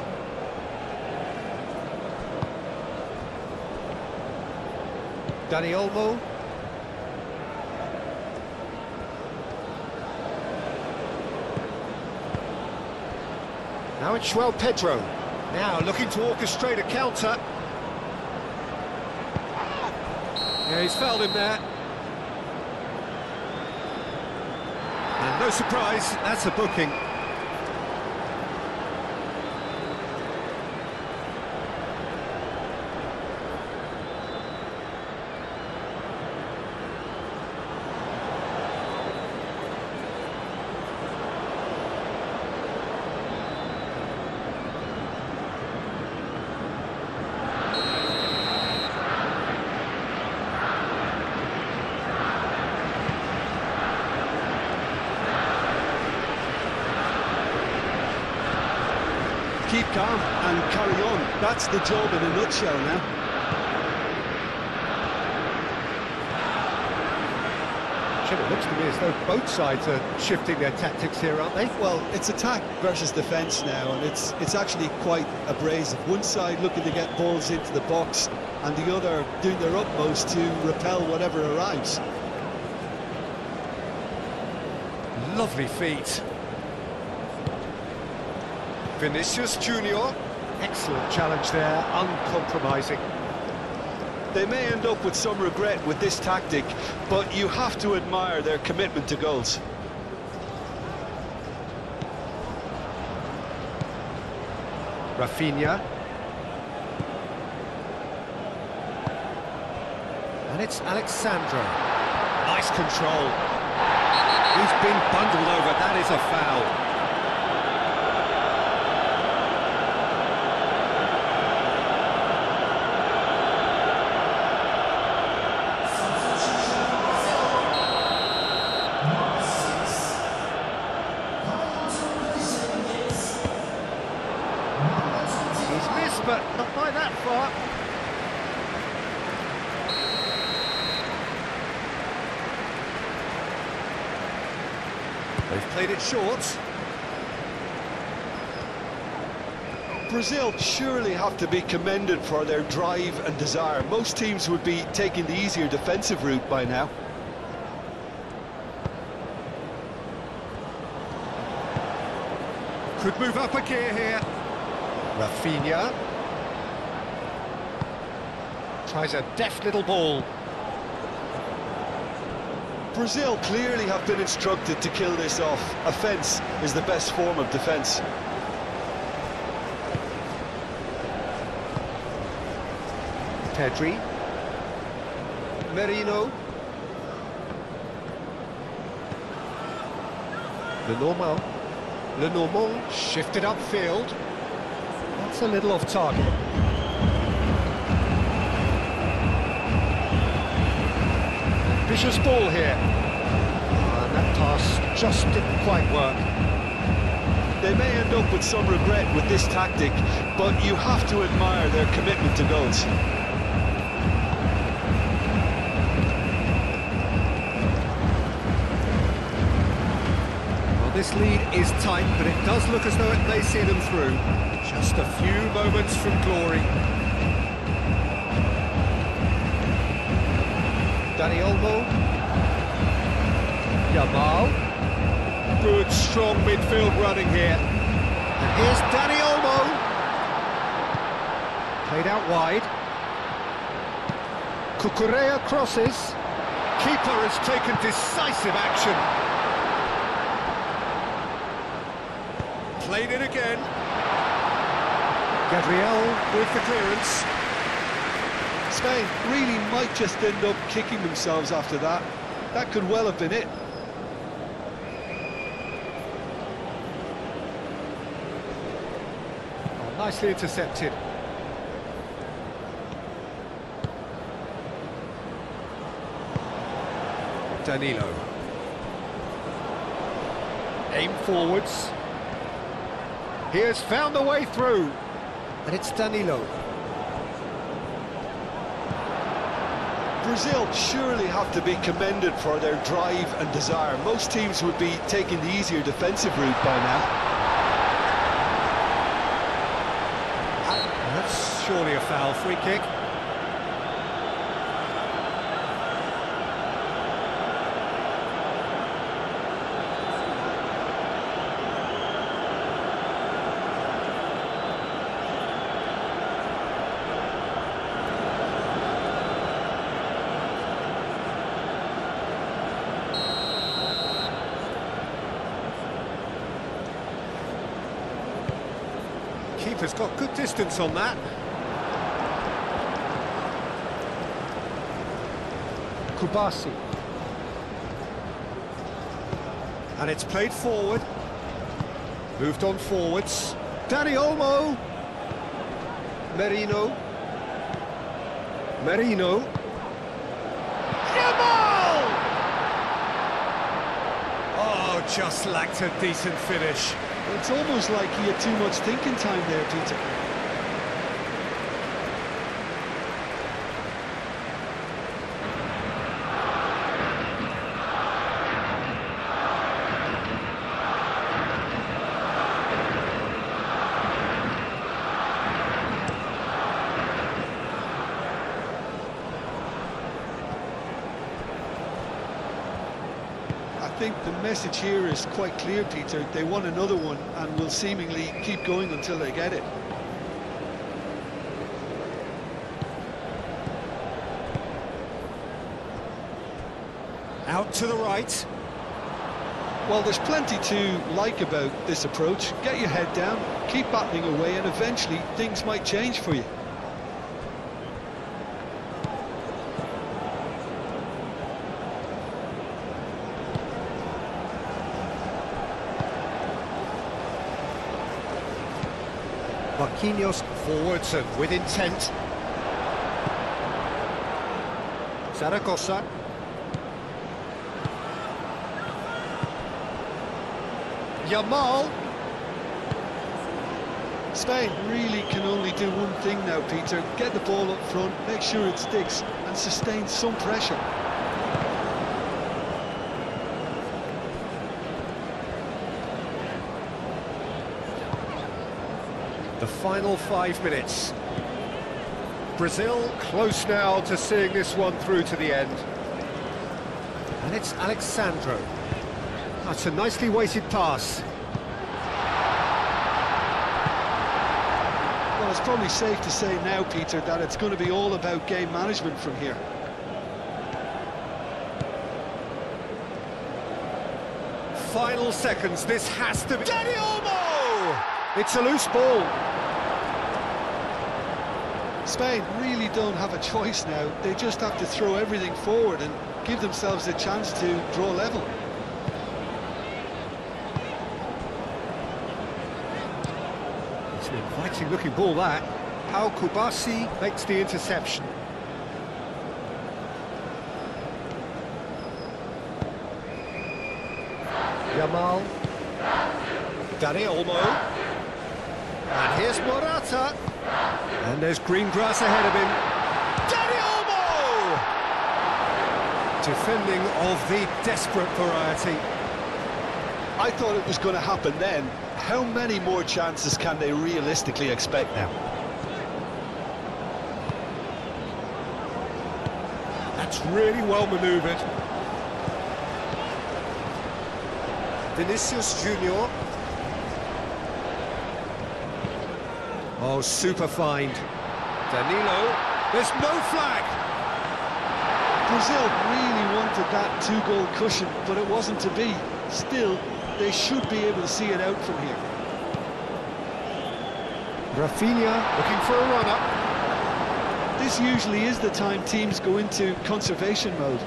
Dani Olmo. Now it's Pedro. Now looking to orchestrate a counter. Yeah, he's fouled him there. And no surprise, that's a booking. Keep calm and carry on. That's the job in a nutshell now. It looks to me as though both sides are shifting their tactics here, aren't they? Well, it's attack versus defence now, and it's actually quite abrasive. One side looking to get balls into the box, and the other doing their utmost to repel whatever arrives. Lovely feet. Vinicius Junior. Excellent challenge there, uncompromising. They may end up with some regret with this tactic, but you have to admire their commitment to goals. Raphinha. And it's Alexandro. Nice control. He's been bundled over, that is a foul. But not by that far. They've played it short. Brazil surely have to be commended for their drive and desire. Most teams would be taking the easier defensive route by now. Could move up a gear here. Raphinha. Tries a deft little ball. Brazil clearly have been instructed to kill this off. Offence is the best form of defence. Pedri. Merino. Lenormand shifted upfield. That's a little off target. Vicious ball here. And that pass just didn't quite work. They may end up with some regret with this tactic, but you have to admire their commitment to goals. Well, this lead is tight, but it does look as though it may see them through. Just a few moments from glory. Dani Olmo. Yamal. Good, strong midfield running here. And here's Dani Olmo. Played out wide. Cucurella crosses. Keeper has taken decisive action. Played it again. Gabriel with the clearance. Spain really might just end up kicking themselves after that. That could well have been it. Oh, nicely intercepted. Danilo. Aim forwards. He has found the way through. And it's Danilo. Brazil surely have to be commended for their drive and desire. Most teams would be taking the easier defensive route by now. That's surely a foul. Free kick. Keeper's got good distance on that. Kubasi. And it's played forward. Moved on forwards. Dani Olmo. Merino. Yamal! Oh, just lacked a decent finish. It's almost like he had too much thinking time there, Peter. I think the message here is quite clear, Peter. They want another one and will seemingly keep going until they get it. Out to the right. Well, there's plenty to like about this approach. Get your head down, keep battling away, and eventually things might change for you. Marquinhos forwards and with intent. Zaragoza. Yamal. Spain really can only do one thing now, Peter. Get the ball up front, make sure it sticks, and sustain some pressure. The final 5 minutes. Brazil close now to seeing this one through to the end. And it's Alexandro. That's a nicely weighted pass. Well, it's probably safe to say now, Peter, that it's going to be all about game management from here. Final seconds, this has to be... Dani Olmo! It's a loose ball. Spain really don't have a choice now. They just have to throw everything forward and give themselves a chance to draw level. It's an inviting looking ball, that. How Kubasi makes the interception. Yamal. Dani Olmo. And here's Morata. And there's green grass ahead of him. Dani Olmo! Defending of the desperate variety. I thought it was going to happen then. How many more chances can they realistically expect now? That's really well manoeuvred. Vinicius Junior. Oh, super find. Danilo. There's no flag. Brazil really wanted that two-goal cushion, but it wasn't to be. Still, they should be able to see it out from here. Raphinha looking for a runner. This usually is the time teams go into conservation mode.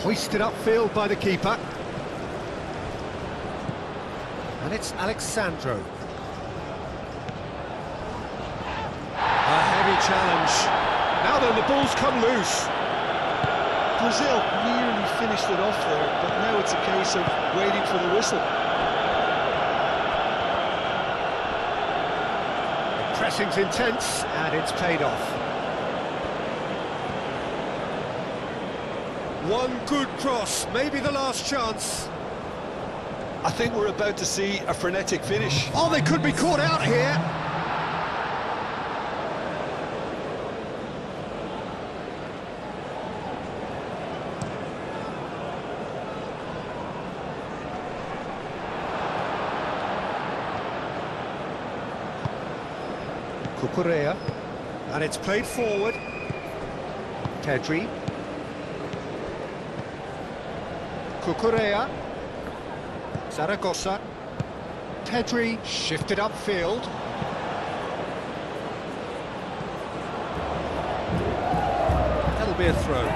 Hoisted upfield by the keeper. And it's Alexandro. A heavy challenge. Now then, the ball's come loose. Brazil nearly finished it off there, but now it's a case of waiting for the whistle. The pressing's intense, and it's paid off. One good cross, maybe the last chance. I think we're about to see a frenetic finish. Oh, they could be caught out here. Cucurella, and it's played forward. Pedri. Cucurella. Zaragoza. Pedri shifted upfield. That'll be a throw.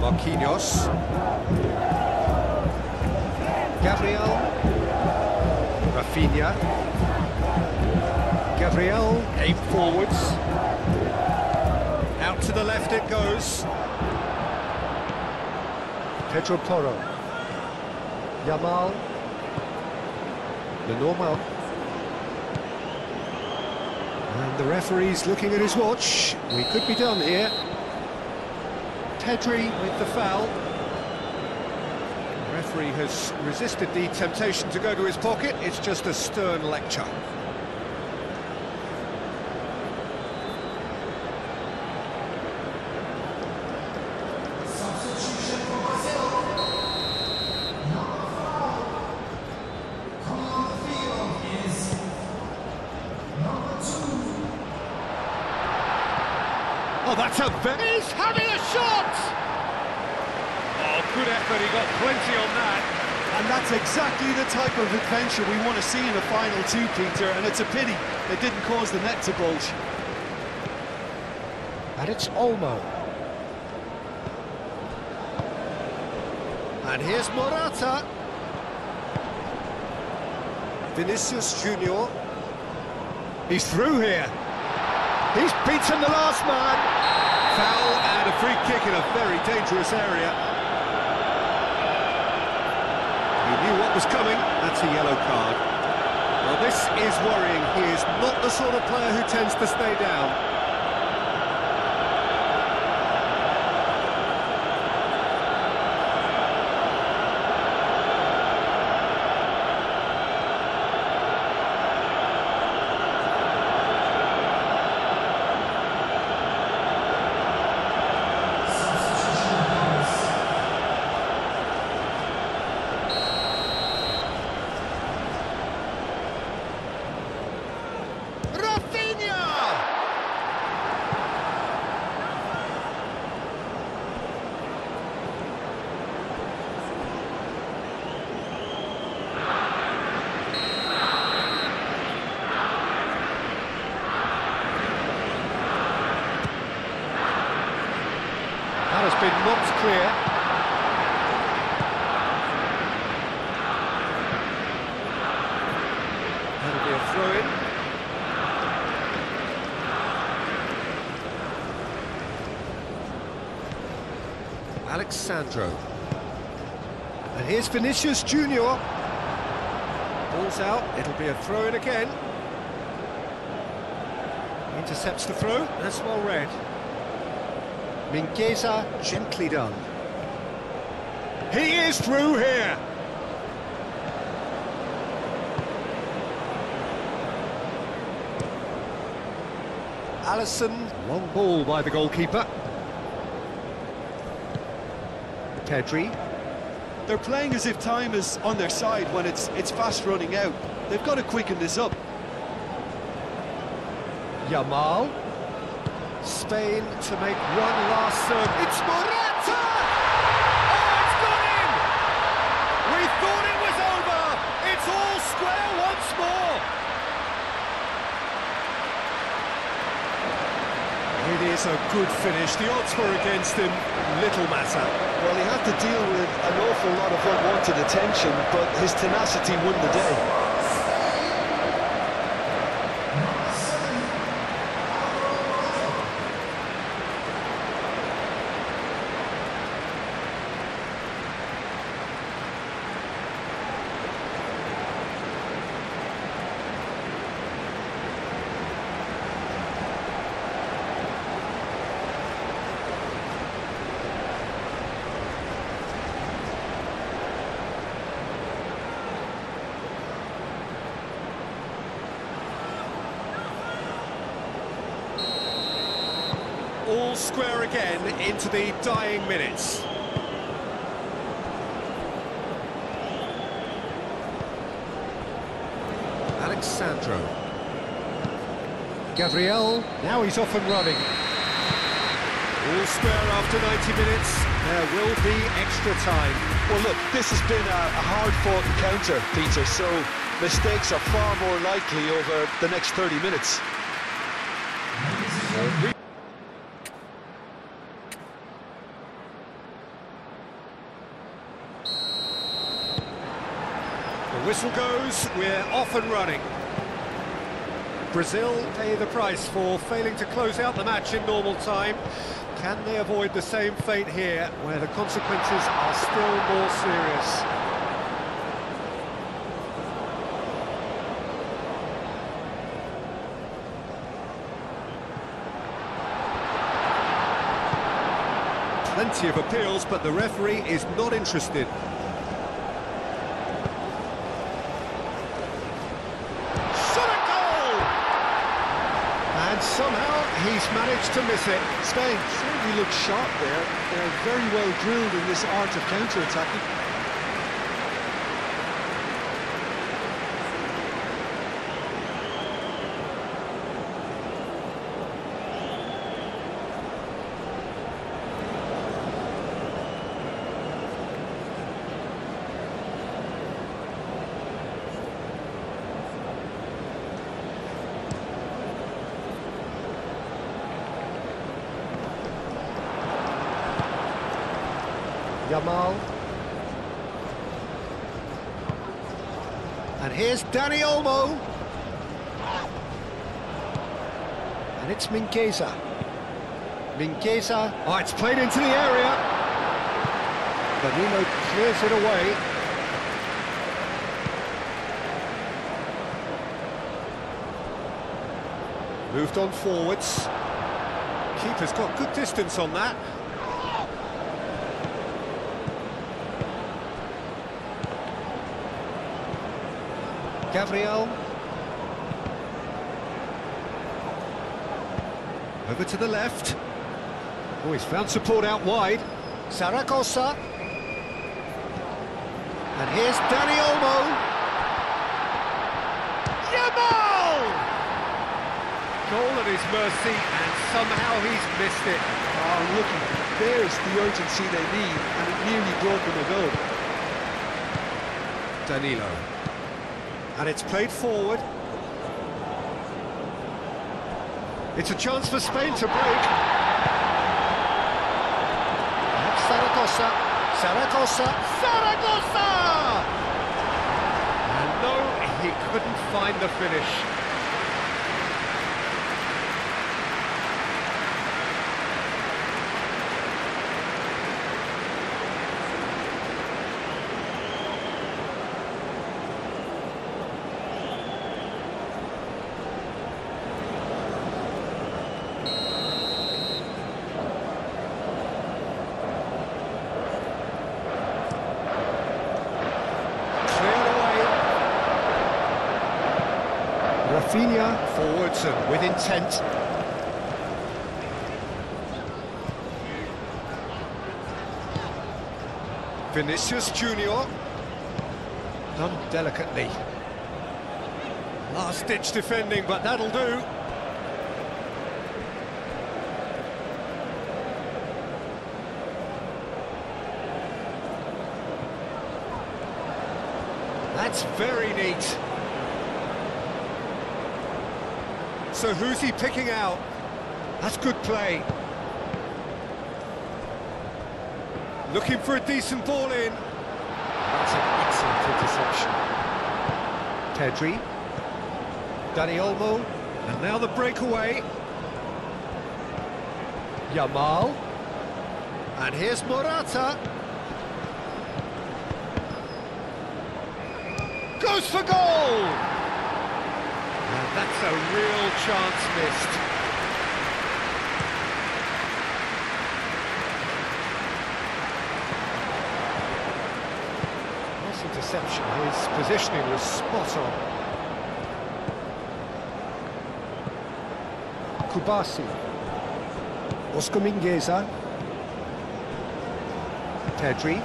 Marquinhos. Gabriel. Raphinha. Gabriel, aim forwards. Out to the left it goes. Pedro Porro. Yamal. Lenormand. And the referee's looking at his watch. We could be done here. Pedri with the foul. The referee has resisted the temptation to go to his pocket. It's just a stern lecture. Oh, that's a very... He's having a shot! Oh, good effort, he got plenty on that. And that's exactly the type of adventure we want to see in the final two, Peter, and it's a pity they didn't cause the net to bulge. And it's Olmo. And here's Morata. Vinicius Junior. He's through here. He's beaten the last man. Foul and a free kick in a very dangerous area. He knew what was coming. That's a yellow card. Well, this is worrying. He is not the sort of player who tends to stay down. That has been knocked clear. That'll be a throw-in. Alexandro. And here's Vinicius Junior. Ball's out, it'll be a throw-in again. Intercepts the throw, that's well read. Mingueza, gently done. He is through here! Alisson, long ball by the goalkeeper. Pedri. They're playing as if time is on their side when it's fast running out. They've got to quicken this up. Yamal. Spain to make one last serve. It's Morata! Oh, it's gone in! We thought it was over. It's all square once more. It is a good finish. The odds were against him. Little matter. Well, he had to deal with an awful lot of unwanted attention, but his tenacity won the day. All square again into the dying minutes. Alexandro. Gabriel, now he's off and running. All square after 90 minutes. There will be extra time. Well, look, this has been a hard-fought encounter, Peter, so mistakes are far more likely over the next 30 minutes. The whistle goes, we're off and running. Brazil pay the price for failing to close out the match in normal time. Can they avoid the same fate here, where the consequences are still more serious? Plenty of appeals, but the referee is not interested. Somehow he's managed to miss it. Spain certainly looks sharp there. They're very well drilled in this art of counter-attacking. Yamal. And here's Dani Olmo. And it's Mingueza. Mingueza. Oh, it's played into the area. Danilo clears it away. Moved on forwards. Keeper's got good distance on that. Gabriel. Over to the left. Oh, he's found support out wide. Zaragoza. And here's Dani Olmo. Yamal! Goal at his mercy, and somehow he's missed it. Oh, look, there's the urgency they need, and it nearly brought them a goal. Danilo. And it's played forward. It's a chance for Spain to break. That's Zaragoza. Zaragoza. Zaragoza! And no, he couldn't find the finish. Raphinha forwards and with intent. Vinicius Junior. Done delicately. Last-ditch defending, but that'll do. That's very neat. So who's he picking out? That's good play. Looking for a decent ball in. That's an excellent interception. Pedri. Dani Olmo. And now the breakaway. Yamal. And here's Morata. Goes for goal! And that's a real chance missed. Nice interception. His positioning was spot on. Kubasi. Oscar Mingueza. Pedri.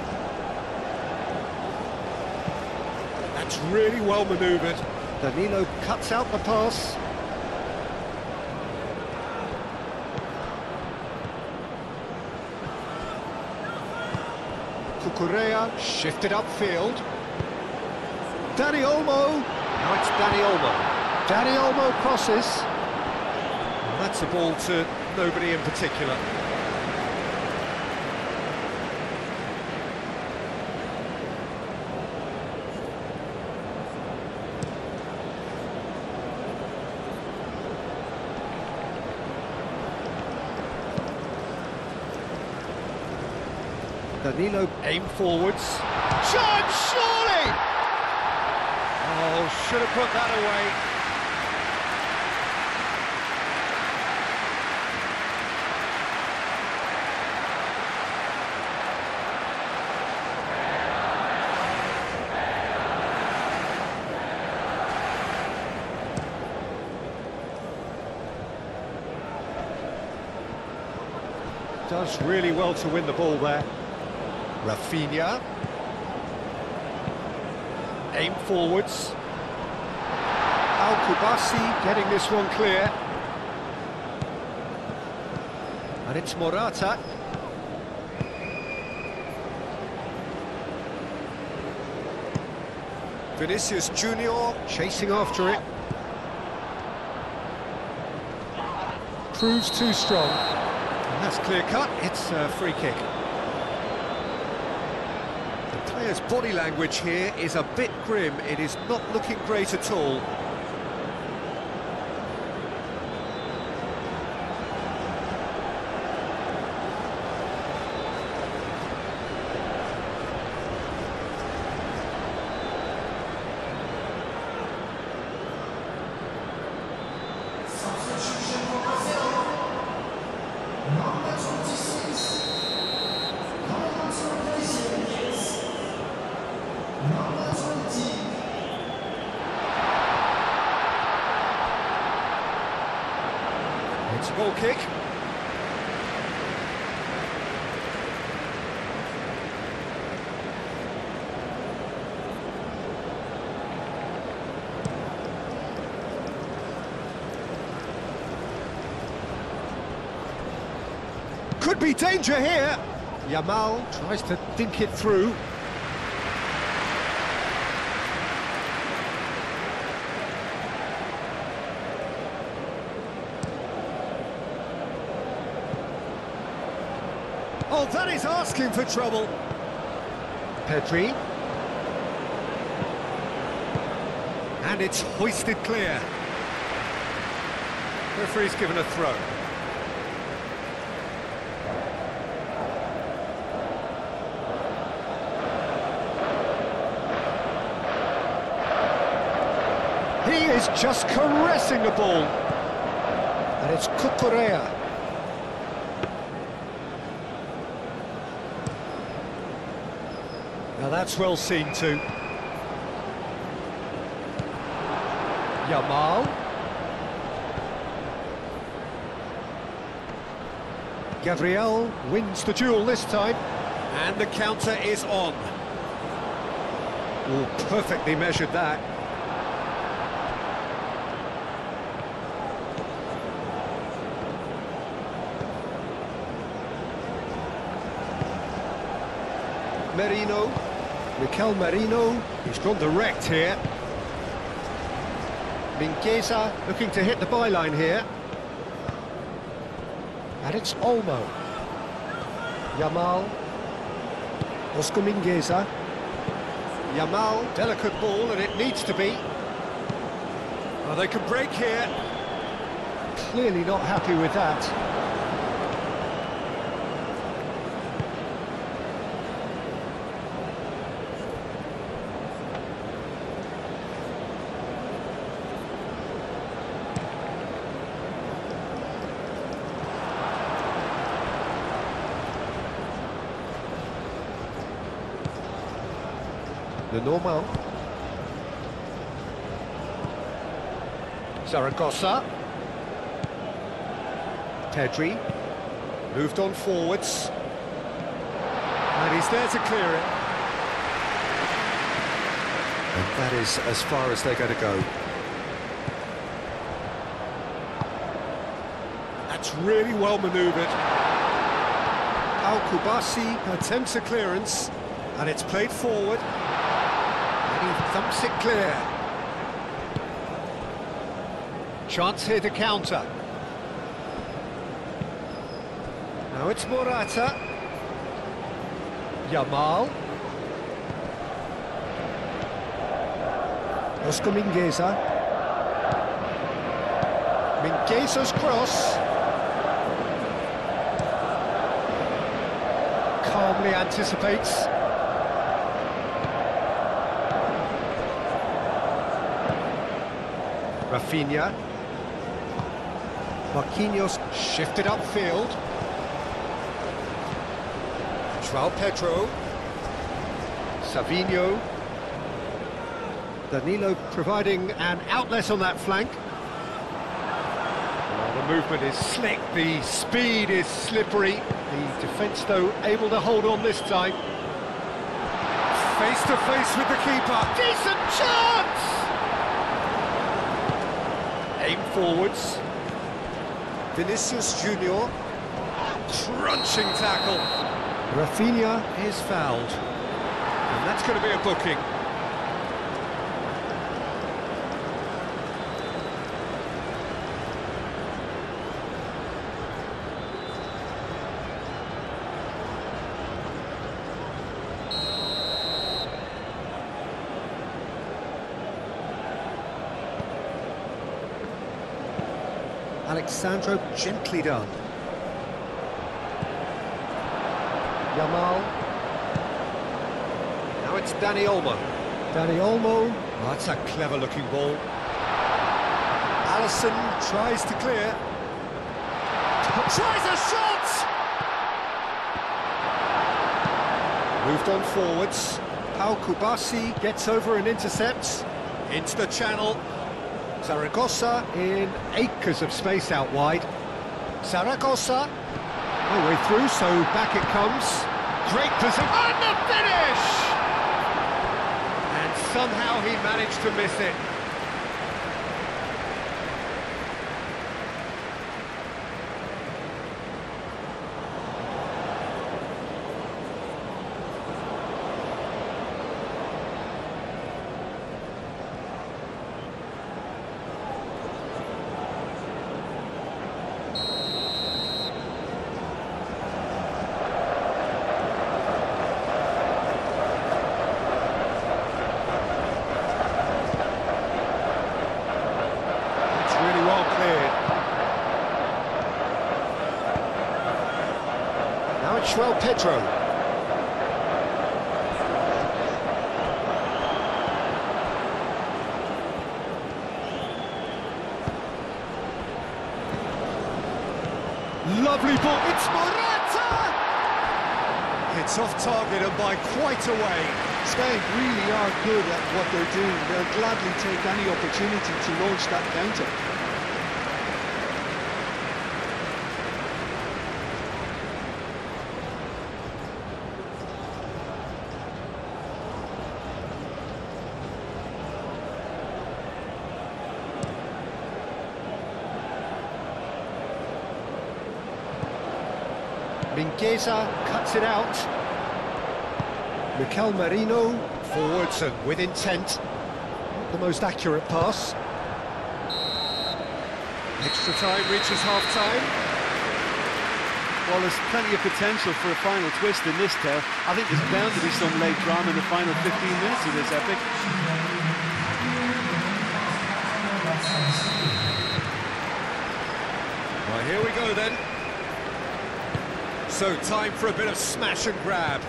That's really well manoeuvred. Danilo cuts out the pass. Cucurella shifted upfield. Dani Olmo. Now it's Dani Olmo. Dani Olmo crosses. And that's a ball to nobody in particular. Danilo aim forwards. Chance, surely! Oh, should have put that away. Does really well to win the ball there. Raphinha. Aim forwards. Al-Kubasi getting this one clear. And it's Morata. Vinicius Junior chasing after it. Proves too strong. And that's clear cut. It's a free kick. The player's body language here is a bit grim. It is not looking great at all. It's a goal kick. Could be danger here. Yamal tries to dink it through. Oh, that is asking for trouble. Pedri. And it's hoisted clear. Referee's given a throw. He is just caressing the ball. And it's Cucurella. Now that's well seen too. Yamal. Gabriel wins the duel this time. And the counter is on. Oh, perfectly measured that. Merino. Mikel Merino, he's gone direct here. Mingueza looking to hit the byline here. And it's Olmo. Yamal. Oscar Mingueza. Yamal, delicate ball, and it needs to be. Well, they can break here. Clearly not happy with that. The normal. Zaragoza. Pedri. Moved on forwards. And he's there to clear it. And that is as far as they're going to go. That's really well manoeuvred. Al-Kubasi attempts a clearance. And it's played forward. And he thumps it clear. Chance here to counter. Now it's Morata. Yamal. Oscar Mingueza. Mingueza's cross. Calmly anticipates. Raphinha. Marquinhos shifted upfield. João Pedro. Savinho. Danilo providing an outlet on that flank. Well, the movement is slick, the speed is slippery. The defence, though, able to hold on this time. Face to face with the keeper. Decent chance! Aim forwards. Vinicius Junior. Crunching tackle. Raphinha is fouled. And that's going to be a booking. Alexandro gently done. Yamal. Now it's Dani Olmo. Dani Olmo. Oh, that's a clever-looking ball. Alisson tries to clear. Tries a shot! Moved on forwards. Pau Kubasi gets over and intercepts. Into the channel. Zaragoza in acres of space out wide. Zaragoza. No way through, so back it comes. Great position. And the finish! And somehow he managed to miss it. João Pedro. Lovely ball, it's Morata! It's off target and by quite a way. Spain really are good at what they're doing. They'll gladly take any opportunity to launch that counter. Mingueza cuts it out. Mikel Merino, forwards and with intent. Not the most accurate pass. Extra time reaches half-time. Well, there's plenty of potential for a final twist in this tale. I think there's bound to be some late drama in the final 15 minutes of this epic. Right, here we go then. So, time for a bit of smash and grab.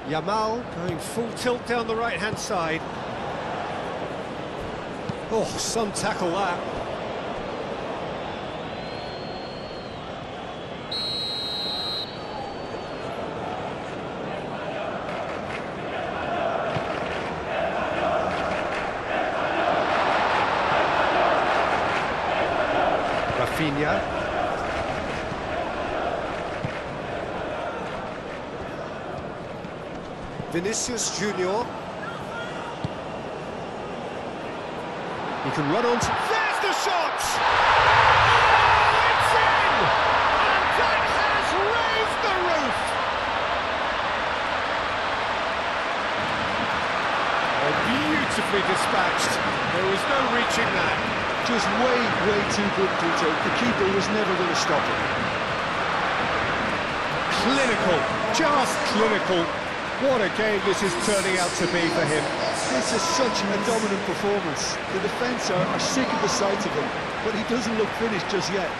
Yamal going full tilt down the right-hand side. Oh, some tackle that. Raphinha. Vinicius Junior. He can run on to... There's the shot! Oh, it's in! And that has raised the roof! Oh, beautifully dispatched. There was no reaching that. Just way too good, Peter. The keeper was never going to stop it. Clinical, just clinical. What a game this is turning out to be for him. This is such a dominant performance. The defence are sick of the sight of him, but he doesn't look finished just yet.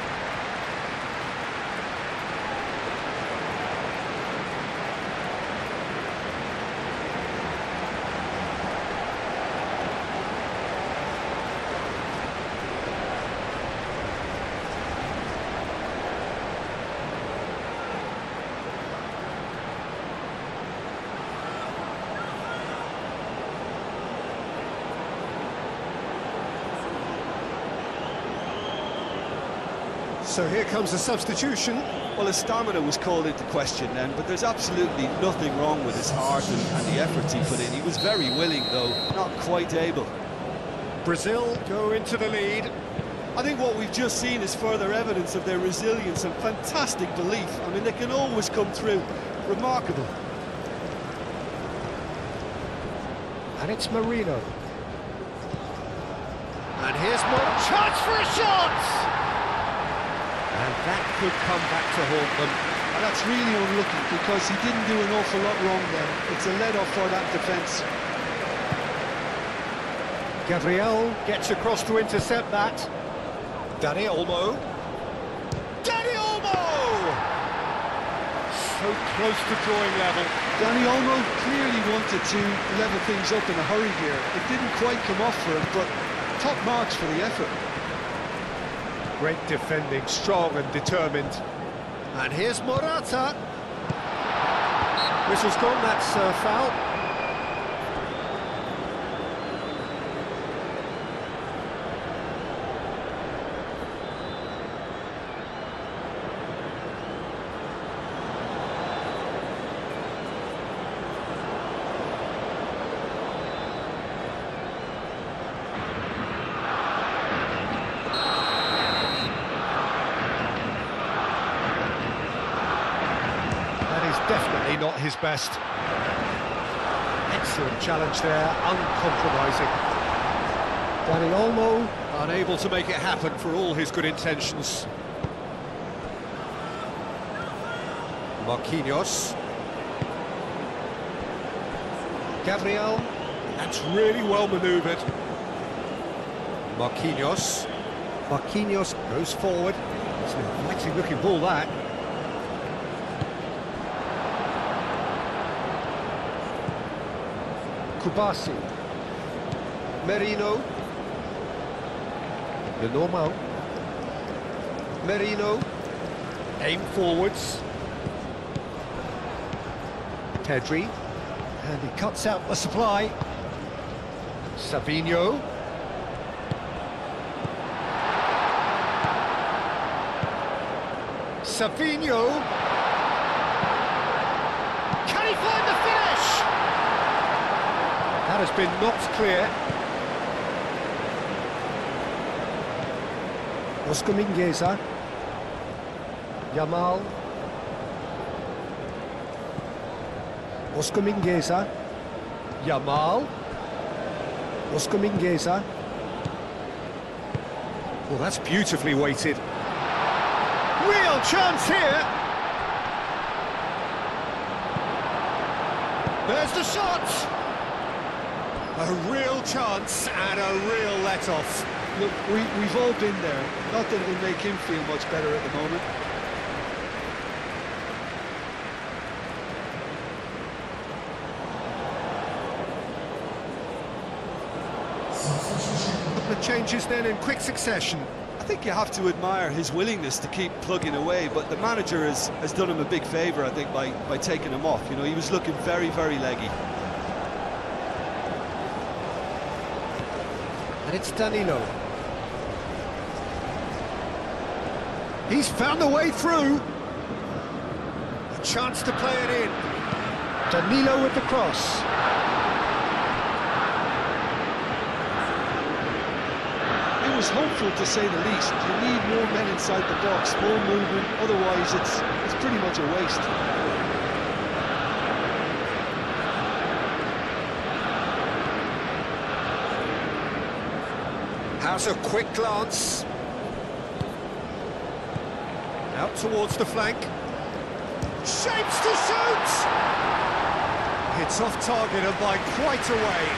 So here comes a substitution. Well, his stamina was called into question then, but there's absolutely nothing wrong with his heart and the efforts he put in. He was very willing, though, not quite able. Brazil go into the lead. I think what we've just seen is further evidence of their resilience and fantastic belief. I mean, they can always come through. Remarkable. And it's Merino. And here's more chance for a shot! And that could come back to haunt them. And that's really unlucky because he didn't do an awful lot wrong there. It's a let-off for that defence. Gabriel gets across to intercept that. Dani Olmo. Dani Olmo! So close to drawing level. Dani Olmo clearly wanted to level things up in a hurry here. It didn't quite come off for him, but top marks for the effort. Great defending, strong and determined. And here's Morata. Whistle's gone, that's a foul. Definitely not his best. Excellent challenge there, uncompromising. Dani Olmo unable to make it happen for all his good intentions. Marquinhos. Gabriel. That's really well manoeuvred. Marquinhos. Marquinhos goes forward. It's an inviting looking ball, that. Kubasi, Merino, Lenormand, Merino, aim forwards, Pedri, and he cuts out the supply, Savinho, Savinho, can he find the finish? That has been knocked clear. Oscar Mingueza. Yamal. Oscar Mingueza. Yamal. Oscar Mingueza. Well, that's beautifully weighted. Real chance here. There's the shot. A real chance and a real let-off. Look, we've all been there. Not that it'll make him feel much better at the moment. The changes then in quick succession. I think you have to admire his willingness to keep plugging away, but the manager has done him a big favour, I think, by taking him off. You know, he was looking very, very leggy. And it's Danilo. He's found a way through. A chance to play it in. Danilo with the cross. It was hopeful, to say the least. You need more men inside the box, more movement, otherwise it's pretty much a waste. How's a quick glance? Out towards the flank. Shapes to shoot! It's off target and by quite a way.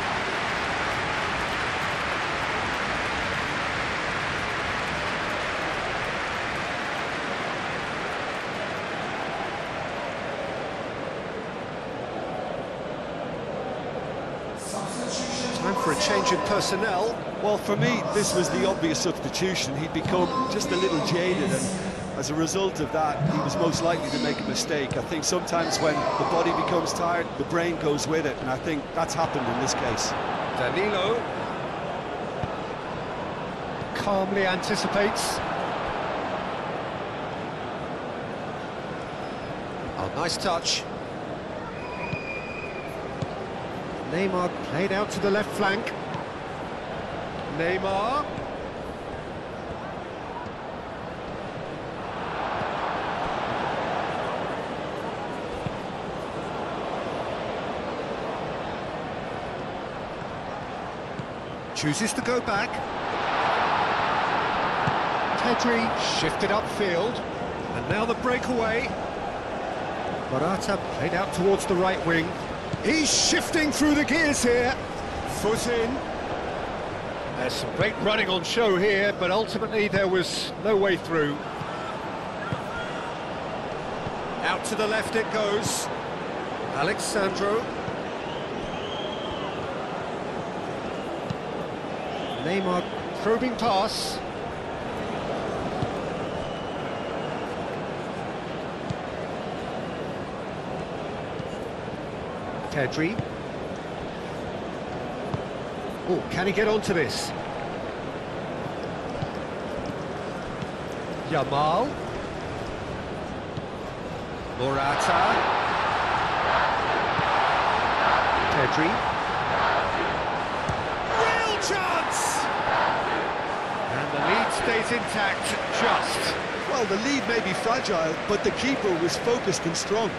Time for a change in personnel. Well, for me, this was the obvious substitution. He'd become just a little jaded, and as a result of that, he was most likely to make a mistake. I think sometimes when the body becomes tired, the brain goes with it, and I think that's happened in this case. Danilo calmly anticipates. Oh, nice touch. Neymar played out to the left flank. Neymar. Chooses to go back. Pedri shifted upfield. And now the breakaway. Morata played out towards the right wing. He's shifting through the gears here. Foot in. There's some great running on show here, but ultimately there was no way through. Out to the left it goes. Alexandro. Neymar probing pass. Pedri. Oh, can he get onto this? Yamal. Morata. Pedri. Real chance! And the lead stays intact, just. Well, the lead may be fragile, but the keeper was focused and strong.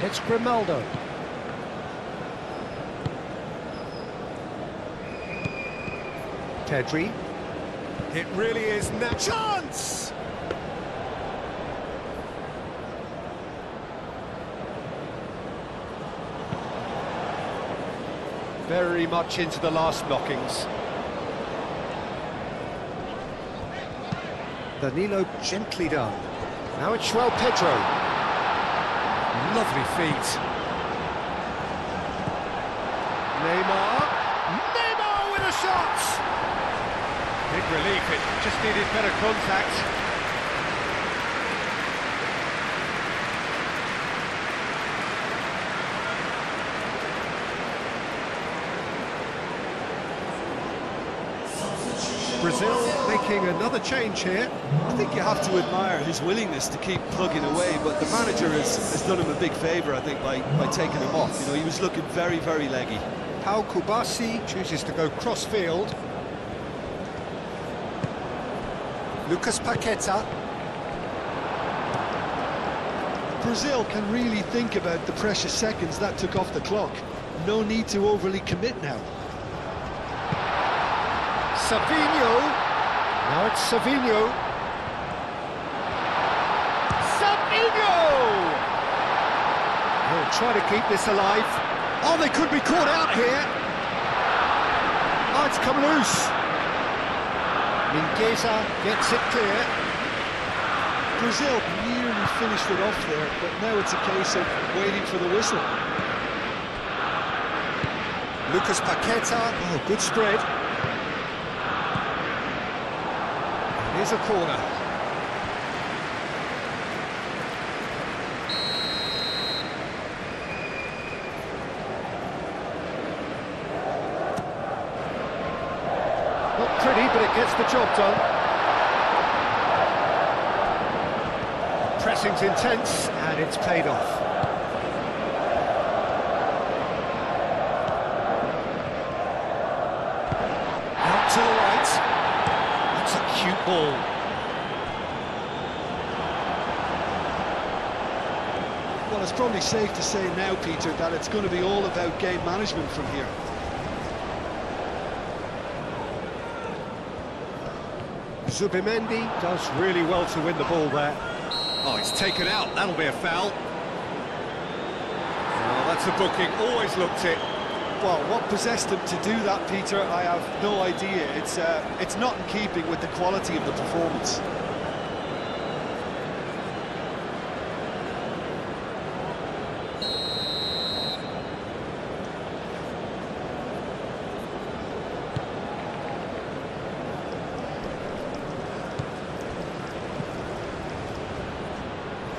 It's Grimaldo. Pedri. It really is now. Chance! Very much into the last knockings. Danilo gently done. Now it's João Pedro. Lovely feet. Neymar. Neymar with a shot! Big relief, it just needed better contact. Brazil making another change here. I think you have to admire his willingness to keep plugging away, but the manager has done him a big favour, I think, by taking him off. You know, he was looking very, very leggy. Pau Kubasi chooses to go cross-field. Lucas Paqueta. Brazil can really think about the precious seconds that took off the clock. No need to overly commit now. Savinho. Now it's Savinho. Savinho! He'll try to keep this alive. Oh, they could be caught out here. Oh, it's come loose. Mingueza gets it clear. Brazil nearly finished it off there, but now it's a case of waiting for the whistle. Lucas Paqueta. Oh, good spread. Here's a corner. Not pretty, but it gets the job done. Pressing's intense, and it's paid off. Out to the right. That's a cute ball. Well, it's probably safe to say now, Peter, that it's going to be all about game management from here. Zubimendi does really well to win the ball there. Oh, it's taken out. That'll be a foul. Oh, that's a booking. Always looked it. Well, what possessed him to do that, Peter, I have no idea. It's not in keeping with the quality of the performance.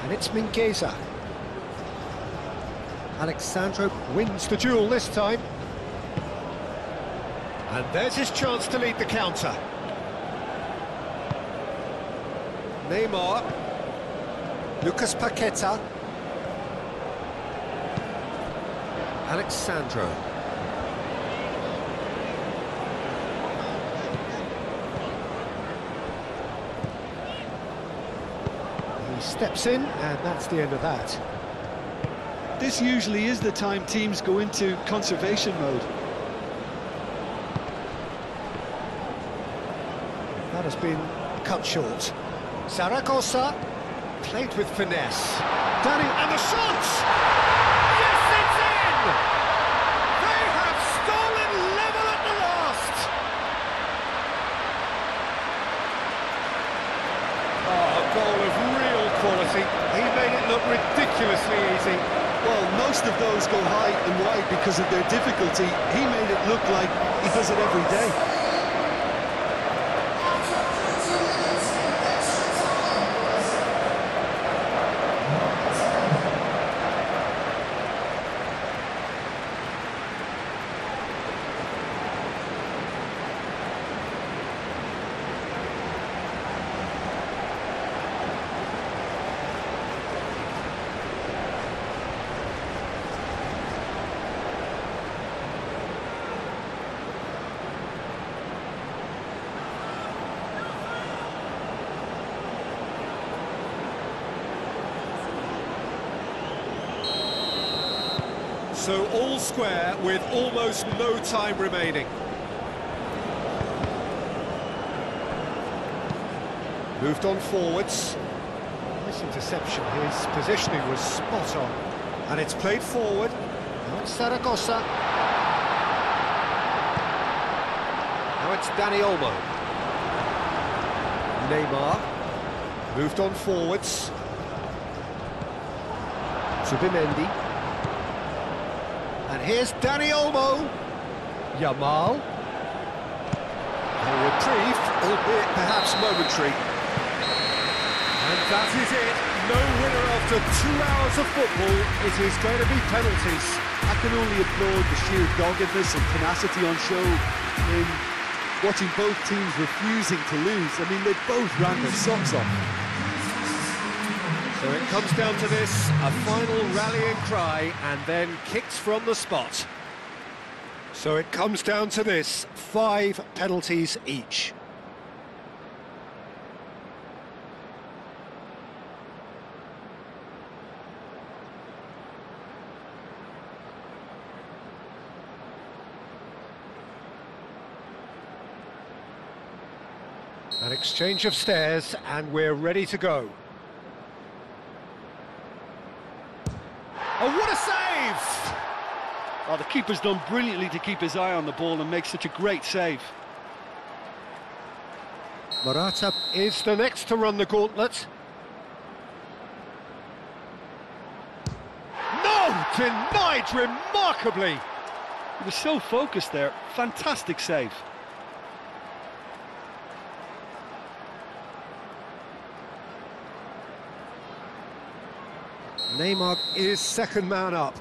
And it's Mingueza. Alexandro wins the duel this time. And there's his chance to lead the counter. Neymar. Lucas Paqueta. Alexandro. He steps in, and that's the end of that. This usually is the time teams go into conservation mode. That has been cut short. Zaragoza played with finesse. Danny, and the shot! Yes, it's in! They have stolen level at the last! Oh, a goal of real quality. He made it look ridiculously easy. Well, most of those go high and wide because of their difficulty. He made it look like he does it every day. So all square with almost no time remaining. Moved on forwards. Nice interception. His positioning was spot on. And it's played forward. Now it's Zaragoza. Now it's Dani Olmo. Neymar. Moved on forwards. Zubimendi. And here's Dani Olmo. Yamal. A reprieve, albeit perhaps momentary. And that is it. No winner after 2 hours of football. It is going to be penalties. I can only applaud the sheer doggedness and tenacity on show in watching both teams refusing to lose. I mean, they both ran their socks off. So it comes down to this, a final rallying cry, and then kicks from the spot. So it comes down to this, 5 penalties each. An exchange of stares, and we're ready to go. Oh, what a save! Oh, the keeper's done brilliantly to keep his eye on the ball and make such a great save. Morata is the next to run the gauntlet. No! Denied remarkably! He was so focused there. Fantastic save. Neymar is second man up.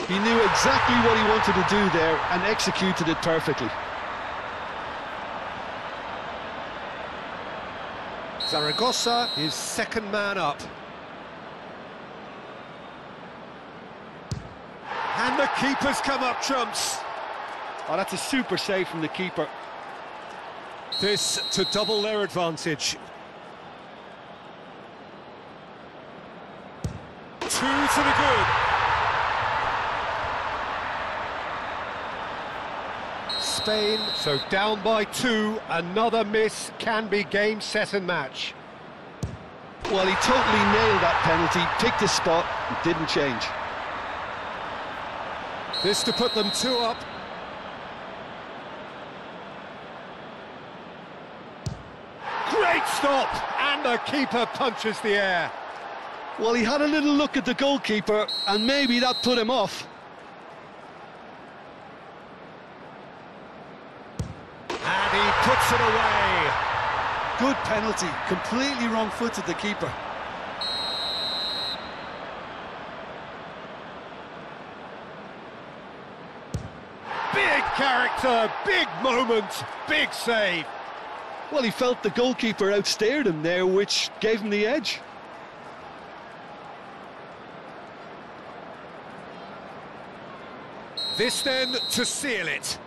He knew exactly what he wanted to do there and executed it perfectly. Zaragoza is second man up. And the keeper's come up trumps. Oh, that's a super save from the keeper. This to double their advantage. 2 to the good. Spain, so down by 2, another miss can be game, set and match. Well, he totally nailed that penalty, picked his spot, and didn't change. This to put them 2 up. Great stop, and the keeper punches the air. Well, he had a little look at the goalkeeper, and maybe that put him off. And he puts it away. Good penalty, completely wrong-footed the keeper. Big character, big moment, big save. Well, he felt the goalkeeper outstared him there, which gave him the edge. This then to seal it.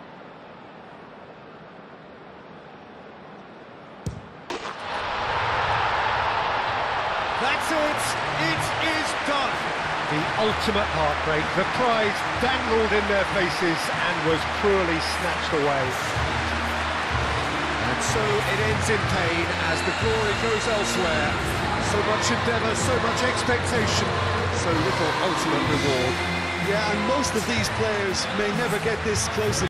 That's it. It is done. The ultimate heartbreak. The prize dangled in their faces and was cruelly snatched away. And so it ends in pain as the glory goes elsewhere. So much endeavour, so much expectation, so little ultimate reward. Yeah, and most of these players may never get this close.